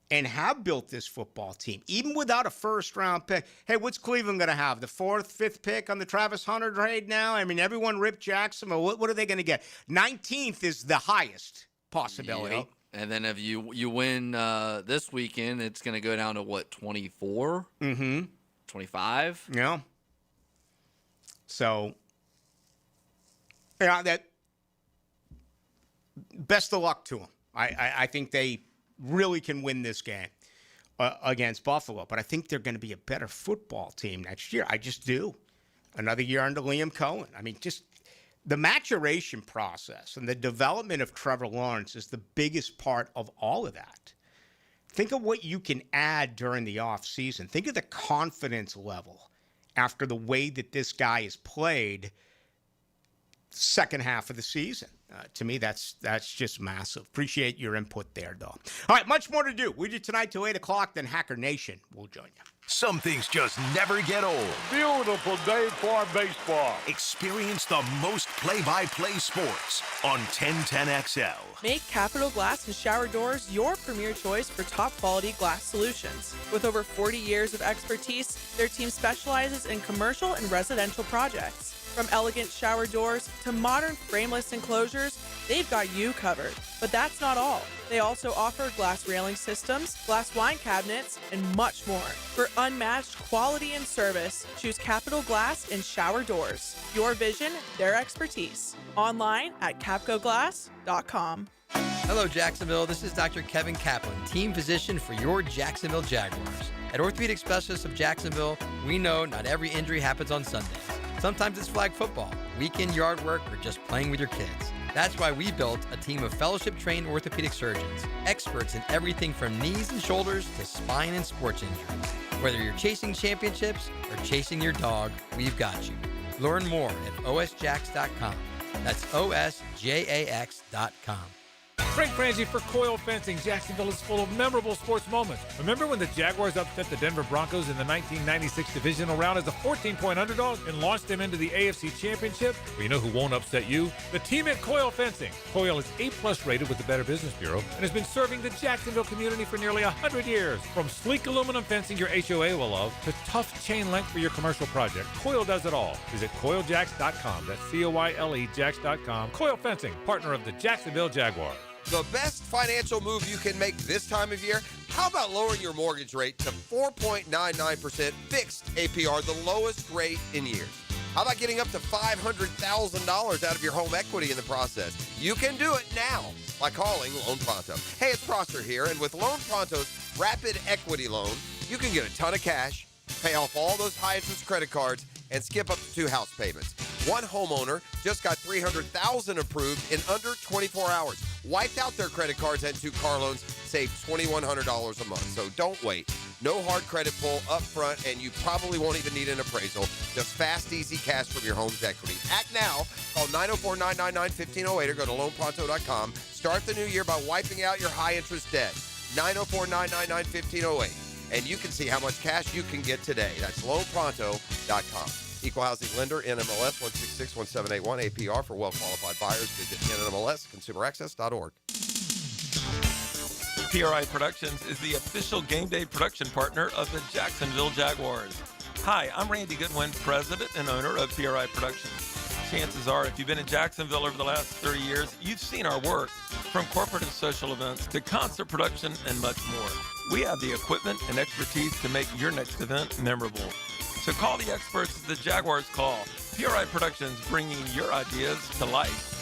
and have built this football team, even without a first-round pick. Hey, what's Cleveland going to have? The 4th, 5th pick on the Travis Hunter trade now? I mean, everyone ripped Jacksonville. What are they going to get? 19th is the highest possibility. Yep. And then if you win this weekend, it's going to go down to, what, 24? Mm-hmm. 25? Yeah. So, yeah, that best of luck to them. I think they really can win this game against Buffalo, but I think they're going to be a better football team next year. I just do. Another year under Liam Cohen. I mean, just the maturation process and the development of Trevor Lawrence is the biggest part of all of that. Think of what you can add during the offseason. Think of the confidence level after the way that this guy has played second half of the season. To me, that's just massive. Appreciate your input there, though. All right, much more to do. We do tonight till 8 o'clock, then Hacker Nation will join you. Some things just never get old. Beautiful day for baseball. Experience the most play-by-play sports on 1010XL. Make Capital Glass and Shower Doors your premier choice for top-quality glass solutions. With over 40 years of expertise, their team specializes in commercial and residential projects. From elegant shower doors to modern frameless enclosures, they've got you covered. But that's not all. They also offer glass railing systems, glass wine cabinets, and much more. For unmatched quality and service, choose Capital Glass and Shower Doors. Your vision, their expertise. Online at capcoglass.com. Hello, Jacksonville. This is Dr. Kevin Kaplan, team physician for your Jacksonville Jaguars. At Orthopedic Specialists of Jacksonville, we know not every injury happens on Sundays. Sometimes it's flag football, weekend yard work, or just playing with your kids. That's why we built a team of fellowship-trained orthopedic surgeons, experts in everything from knees and shoulders to spine and sports injuries. Whether you're chasing championships or chasing your dog, we've got you. Learn more at osjax.com. That's osjax.com. Frank Frangie for Coil Fencing. Jacksonville is full of memorable sports moments. Remember when the Jaguars upset the Denver Broncos in the 1996 divisional round as a 14-point underdog and launched them into the AFC Championship? Well, you know who won't upset you? The team at Coil Fencing. Coil is A+ rated with the Better Business Bureau and has been serving the Jacksonville community for nearly 100 years. From sleek aluminum fencing your HOA will love to tough chain link for your commercial project, Coil does it all. Visit CoilJax.com. That's COILE Jax.com. Coil Fencing, partner of the Jacksonville Jaguars. The best financial move you can make this time of year? How about lowering your mortgage rate to 4.99% fixed APR, the lowest rate in years? How about getting up to $500,000 out of your home equity in the process? You can do it now by calling Loan Pronto. Hey, it's Prosser here, and with Loan Pronto's Rapid Equity Loan, you can get a ton of cash, pay off all those high-interest credit cards, and skip up to 2 house payments. One homeowner just got $300,000 approved in under 24 hours. Wiped out their credit cards and 2 car loans, saved $2,100 a month. So don't wait. No hard credit pull up front, and you probably won't even need an appraisal. Just fast, easy cash from your home's equity. Act now. Call 904-999-1508 or go to loanpronto.com. Start the new year by wiping out your high-interest debt. 904-999-1508. And you can see how much cash you can get today. That's loanpronto.com. Equal housing lender, NMLS 1661781, APR for well-qualified buyers. Visit NMLSconsumeraccess.org. PRI Productions is the official game day production partner of the Jacksonville Jaguars. Hi, I'm Randy Goodwin, president and owner of PRI Productions. Chances are, if you've been in Jacksonville over the last 30 years, you've seen our work, from corporate and social events to concert production and much more. We have the equipment and expertise to make your next event memorable. So call the experts at the Jaguars Call. PRI Productions, bringing your ideas to life.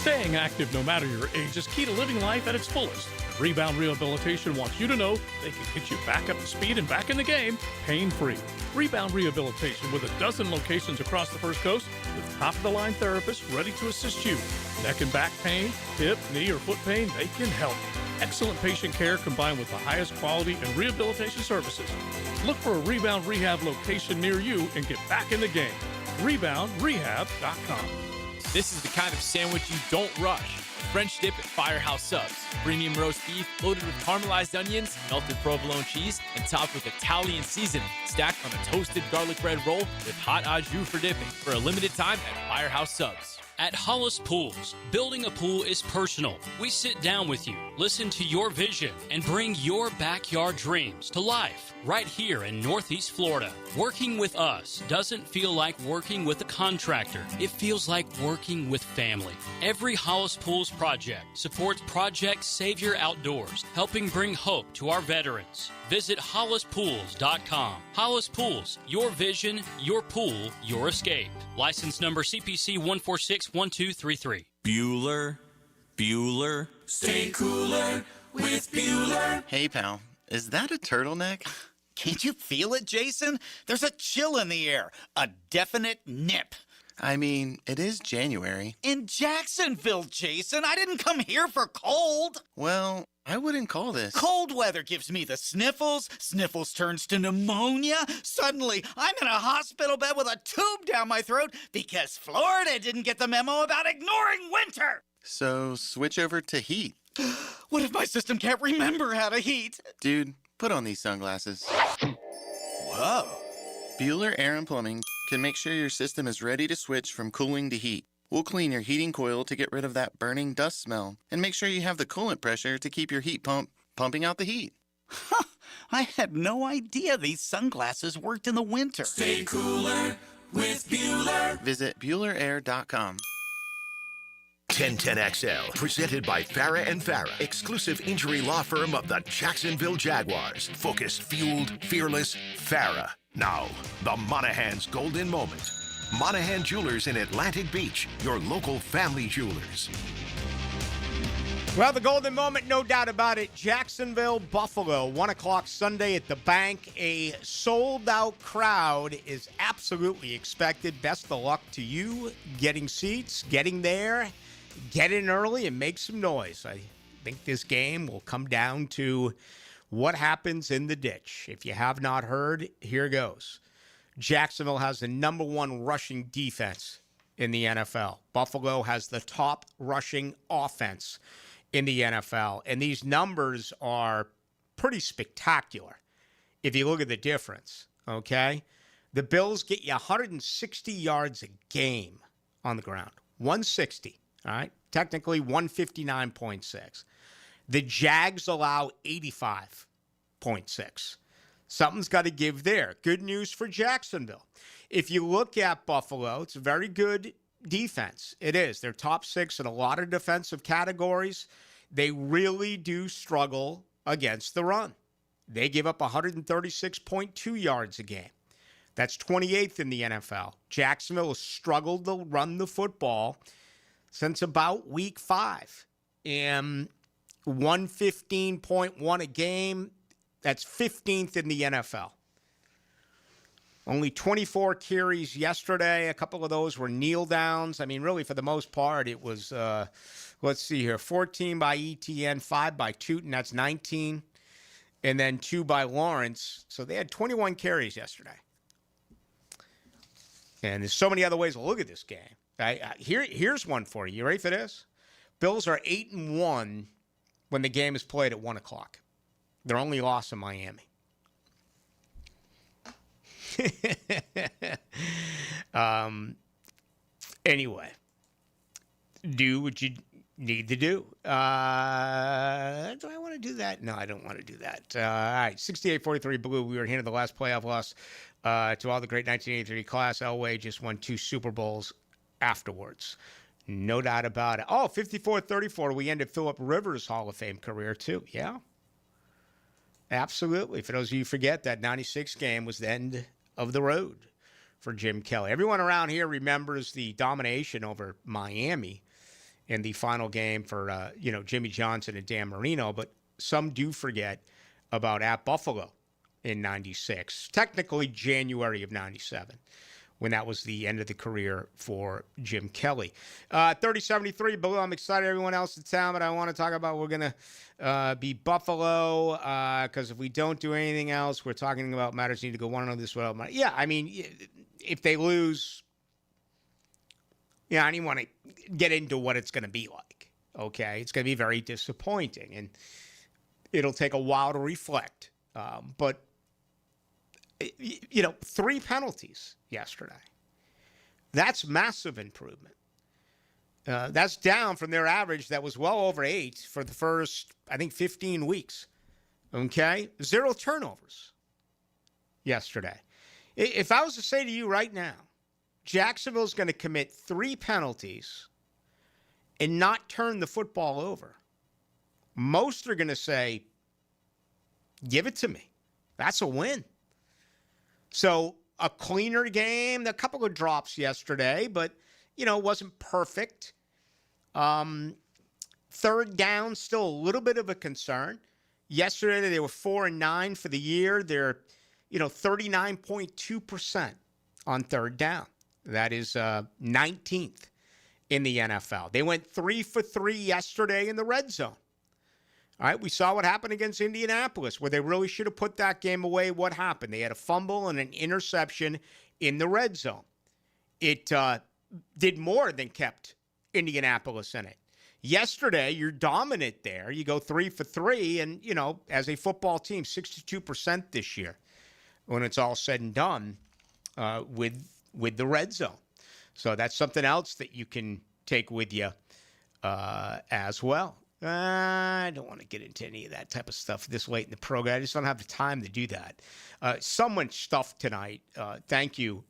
Staying active no matter your age is key to living life at its fullest. Rebound Rehabilitation wants you to know they can get you back up to speed and back in the game pain-free. Rebound Rehabilitation with a dozen locations across the First Coast with top-of-the-line therapists ready to assist you. Neck and back pain, hip, knee, or foot pain, they can help. Excellent patient care combined with the highest quality and rehabilitation services. Look for a Rebound Rehab location near you and get back in the game. ReboundRehab.com. This is the kind of sandwich you don't rush. French dip at Firehouse Subs. Premium roast beef loaded with caramelized onions, melted provolone cheese, and topped with Italian seasoning. Stacked on a toasted garlic bread roll with hot au jus for dipping. For a limited time at Firehouse Subs. At Hollis Pools, building a pool is personal. We sit down with you, listen to your vision, and bring your backyard dreams to life right here in Northeast Florida. Working with us doesn't feel like working with a contractor. It feels like working with family. Every Hollis Pools project supports Project Savior Outdoors, helping bring hope to our veterans. Visit hollispools.com. Hollis Pools, your vision, your pool, your escape. License number CPC 1461233. Bueller. Stay cooler with Bueller. Hey, pal, is that a turtleneck? Can't you feel it, Jason? There's a chill in the air, a definite nip. I mean, it is January. In Jacksonville, Jason, I didn't come here for cold. Well, I wouldn't call this. Cold weather gives me the sniffles. Sniffles turns to pneumonia. Suddenly, I'm in a hospital bed with a tube down my throat because Florida didn't get the memo about ignoring winter. So, switch over to heat. What if my system can't remember how to heat? Dude, put on these sunglasses. Whoa. Bueller Air & Plumbing can make sure your system is ready to switch from cooling to heat. We'll clean your heating coil to get rid of that burning dust smell and make sure you have the coolant pressure to keep your heat pump pumping out the heat. I had no idea these sunglasses worked in the winter. Stay cooler with Bueller. Visit BuellerAir.com. 1010XL, presented by Farah & Farah, exclusive injury law firm of the Jacksonville Jaguars. Focused, fueled, fearless, Farah. Now, the Monahan's golden moment. Monahan Jewelers in Atlantic Beach, your local family jewelers. Well, the golden moment, no doubt about it. Jacksonville, Buffalo, 1 o'clock Sunday at the Bank. A sold-out crowd is absolutely expected. Best of luck to you getting seats, getting there. Get in early and make some noise. I think this game will come down to what happens in the ditch. If you have not heard, here goes. Jacksonville has the number one rushing defense in the NFL. Buffalo has the top rushing offense in the NFL. And these numbers are pretty spectacular if you look at the difference, okay? The Bills get you 160 yards a game on the ground. 160. All right, technically 159.6. The Jags allow 85.6. Something's got to give there. Good news for Jacksonville. If you look at Buffalo, it's a very good defense. It is. They're top 6 in a lot of defensive categories. They really do struggle against the run. They give up 136.2 yards a game. That's 28th in the NFL. Jacksonville has struggled to run the football since about week 5. And 115.1 a game, that's 15th in the NFL. Only 24 carries yesterday. A couple of those were kneel downs. I mean, really, for the most part, it was, let's see here, 14 by ETN, 5 by Tootin, that's 19, and then 2 by Lawrence. So they had 21 carries yesterday. And there's so many other ways to look at this game. Here's one for you. You ready for this? Bills are 8-1 when the game is played at 1 o'clock. Their only loss in Miami. Anyway, do what you need to do. Do I want to do that? No, I don't want to do that. All right, 68-43 Ballou. We were handed the last playoff loss to all the great 1983 class. Elway just won 2 Super Bowls afterwards. No doubt about it. Oh, 54-34, we ended Phillip Rivers' Hall of Fame career, too. Yeah. Absolutely. For those of you who forget, that 96 game was the end of the road for Jim Kelly. Everyone around here remembers the domination over Miami in the final game for, Jimmy Johnson and Dan Marino, but some do forget about at Buffalo in 96, technically January of 97. When that was the end of the career for Jim Kelly. 30-73, Ballou. I'm excited. Everyone else in town, but I want to talk about we're going to be Buffalo because if we don't do anything else, we're talking about matters need to go 1-0 this way. Yeah, I mean, if they lose, I don't even want to get into what it's going to be like. okay? It's going to be very disappointing, and it'll take a while to reflect. But, 3 penalties yesterday. That's massive improvement. That's down from their average that was well over 8 for the first, I think, 15 weeks. Okay? 0 turnovers yesterday. If I was to say to you right now, Jacksonville's going to commit 3 penalties and not turn the football over, most are going to say, give it to me. That's a win. So a cleaner game, a couple of drops yesterday, but, it wasn't perfect. 3rd down, still a little bit of a concern. Yesterday, they were 4-9 for the year. They're, 39.2% on 3rd down. That is 19th in the NFL. They went 3 for 3 yesterday in the red zone. All right, we saw what happened against Indianapolis, where they really should have put that game away. What happened? They had a fumble and an interception in the red zone. It did more than kept Indianapolis in it. Yesterday, you're dominant there. You go 3 for 3, and, as a football team, 62% this year when it's all said and done with the red zone. So that's something else that you can take with you as well. I don't want to get into any of that type of stuff this late in the program. I just don't have the time to do that. So much stuff tonight. Thank you,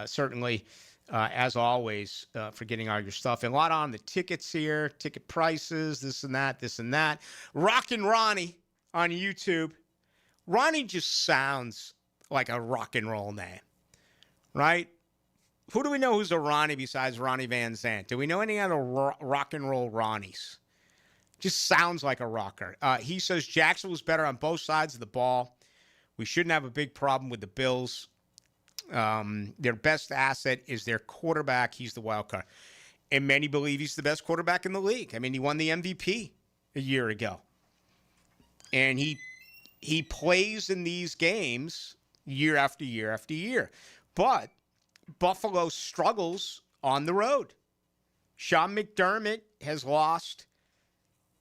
certainly, as always, for getting all your stuff. And a lot on the tickets here, ticket prices, this and that. Rockin' Ronnie on YouTube. Ronnie just sounds like a rock and roll name, right? Who do we know who's a Ronnie besides Ronnie Van Zant? Do we know any other rock and roll Ronnies? Just sounds like a rocker. He says Jacksonville's better on both sides of the ball. We shouldn't have a big problem with the Bills. Their best asset is their quarterback. He's the wild card. And many believe he's the best quarterback in the league. I mean, he won the MVP a year ago. And he plays in these games year after year after year. But Buffalo struggles on the road. Sean McDermott has lost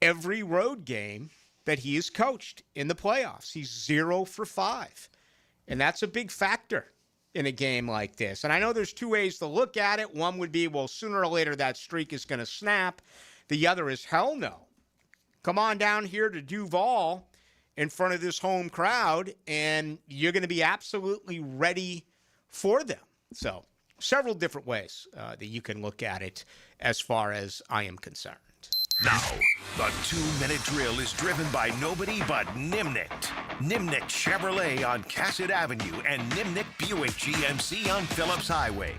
every road game that he has coached in the playoffs. He's 0 for 5. And that's a big factor in a game like this. And I know there's 2 ways to look at it. One would be, well, sooner or later that streak is going to snap. The other is, hell no. Come on down here to Duval in front of this home crowd, and you're going to be absolutely ready for them. So several different ways that you can look at it as far as I am concerned. Now, the 2-minute drill is driven by nobody but Nimnicht. Nimnicht Chevrolet on Cassett Avenue and Nimnicht Buick GMC on Phillips Highway.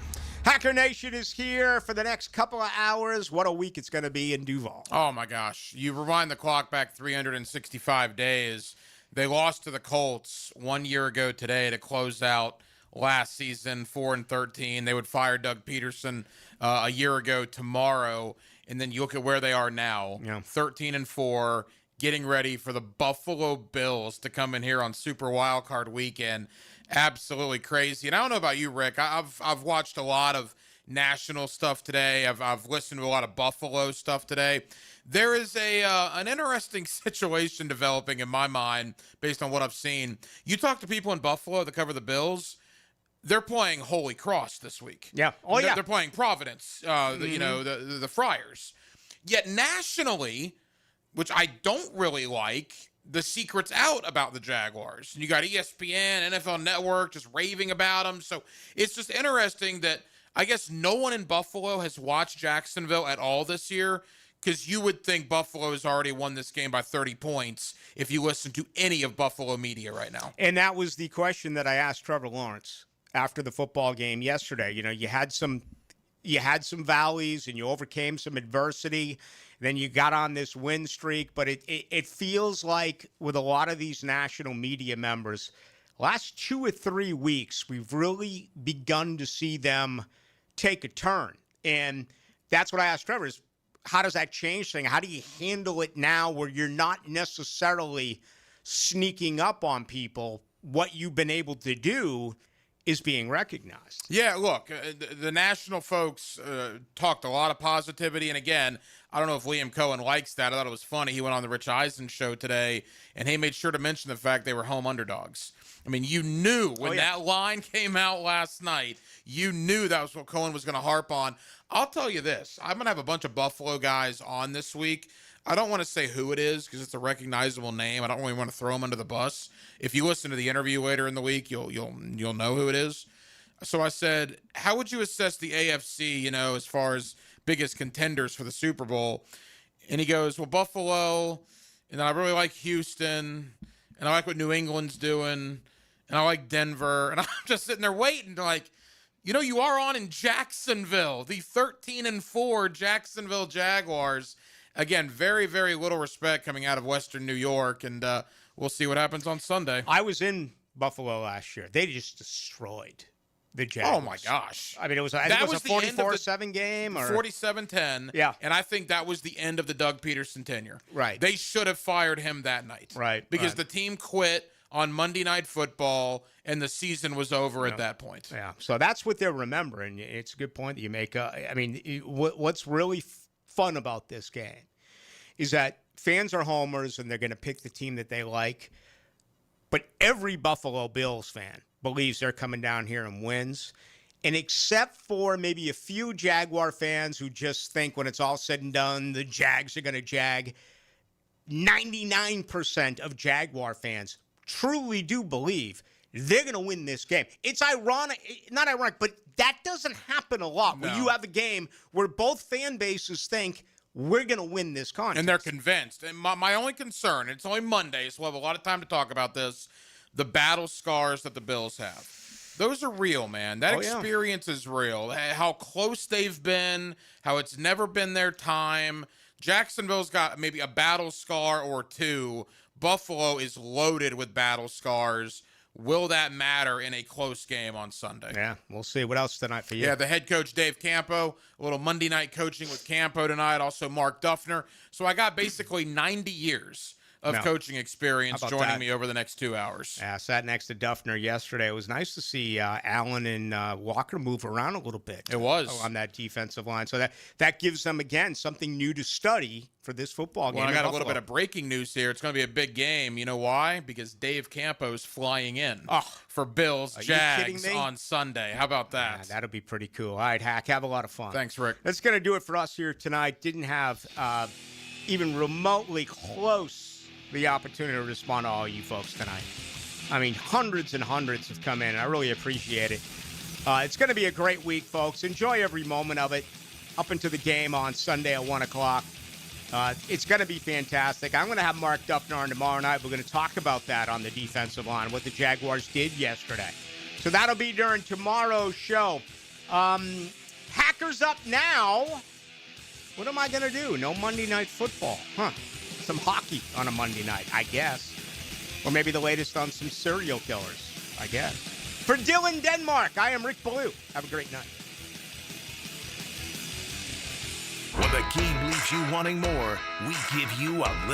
Hacker Nation is here for the next couple of hours. What a week it's going to be in Duval. Oh, my gosh. You rewind the clock back 365 days. They lost to the Colts 1 year ago today to close out last season, 4-13. They would fire Doug Peterson a year ago tomorrow. And then you look at where they are now, 13-4, getting ready for the Buffalo Bills to come in here on Super Wildcard Weekend. Absolutely crazy. And I don't know about you, Rick. I've watched a lot of national stuff today. I've listened to a lot of Buffalo stuff today. There is an interesting situation developing in my mind based on what I've seen. You talk to people in Buffalo that cover the Bills. They're playing Holy Cross this week. Yeah. They're playing Providence, the Friars. Yet nationally, which I don't really like, the secret's out about the Jaguars. You got ESPN, NFL Network just raving about them. So it's just interesting that I guess no one in Buffalo has watched Jacksonville at all this year, because you would think Buffalo has already won this game by 30 points if you listen to any of Buffalo media right now. And that was the question that I asked Trevor Lawrence after the football game yesterday. You had some valleys and you overcame some adversity. Then you got on this win streak, but it feels like with a lot of these national media members, last 2 or 3 weeks, we've really begun to see them take a turn. And that's what I asked Trevor is, how does that change things? How do you handle it now where you're not necessarily sneaking up on people? What you've been able to do is being recognized. Yeah, look, the national folks talked a lot of positivity. And again, I don't know if Liam Cohen likes that. I thought it was funny. He went on the Rich Eisen show today, and he made sure to mention the fact they were home underdogs. I mean, you knew when that line came out last night, you knew that was what Cohen was going to harp on. I'll tell you this. I'm going to have a bunch of Buffalo guys on this week. I don't want to say who it is because it's a recognizable name. I don't really want to throw him under the bus. If you listen to the interview later in the week, you'll know who it is. So I said, how would you assess the AFC, as far as biggest contenders for the Super Bowl? And he goes, well, Buffalo, and then I really like Houston, and I like what New England's doing, and I like Denver. And I'm just sitting there waiting to you are on in Jacksonville, the 13-4 Jacksonville Jaguars. Again, very, very little respect coming out of Western New York, and we'll see what happens on Sunday. I was in Buffalo last year. They just destroyed the Jaguars. Oh, my gosh. I mean, it was a 44-7 game? Or 47-10. Yeah. And I think that was the end of the Doug Peterson tenure. Right. They should have fired him that night. Right. Because the team quit on Monday Night Football, and the season was over at that point. Yeah. So that's what they're remembering. It's a good point that you make. What's really fun about this game is that fans are homers, and they're going to pick the team that they like. But every Buffalo Bills fan believes they're coming down here and wins. And except for maybe a few Jaguar fans who just think when it's all said and done, the Jags are going to jag, 99% of Jaguar fans truly do believe they're going to win this game. It's not ironic, but that doesn't happen a lot. No. Where you have a game where both fan bases think we're going to win this contest. And they're convinced. And my only concern, it's only Monday, so we'll have a lot of time to talk about this, the battle scars that the Bills have. Those are real, man. That experience is real. How close they've been, how it's never been their time. Jacksonville's got maybe a battle scar or two. Buffalo is loaded with battle scars. Will that matter in a close game on Sunday? Yeah, we'll see. What else tonight for you? Yeah, the head coach, Dave Campo. A little Monday night coaching with Campo tonight. Also, Mark Duffner. So I got basically 90 years of coaching experience joining me over the next 2 hours. Yeah, I sat next to Duffner yesterday. It was nice to see Allen and Walker move around a little bit. It was. On that defensive line. So that gives them, again, something new to study for this football game. Well, I got a little bit of breaking news here. It's going to be a big game. You know why? Because Dave Campo's flying in for Bills Jags on Sunday. How about that? Yeah, that'll be pretty cool. All right, Hack, have a lot of fun. Thanks, Rick. That's going to do it for us here tonight. Didn't have even remotely close the opportunity to respond to all you folks tonight. I mean, hundreds and hundreds have come in, and I really appreciate it. It's going to be a great week, folks. Enjoy every moment of it up into the game on Sunday at 1 o'clock. It's going to be fantastic. I'm going to have Mark Duffner on tomorrow night. We're going to talk about that on the defensive line, what the Jaguars did yesterday. So that'll be during tomorrow's show. Hackers up now. What am I going to do? No Monday Night Football. Some hockey on a Monday night, I guess. Or maybe the latest on some serial killers, I guess. For Dylan Denmark, I am Rick Ballou. Have a great night. When the game leaves you wanting more, we give you a little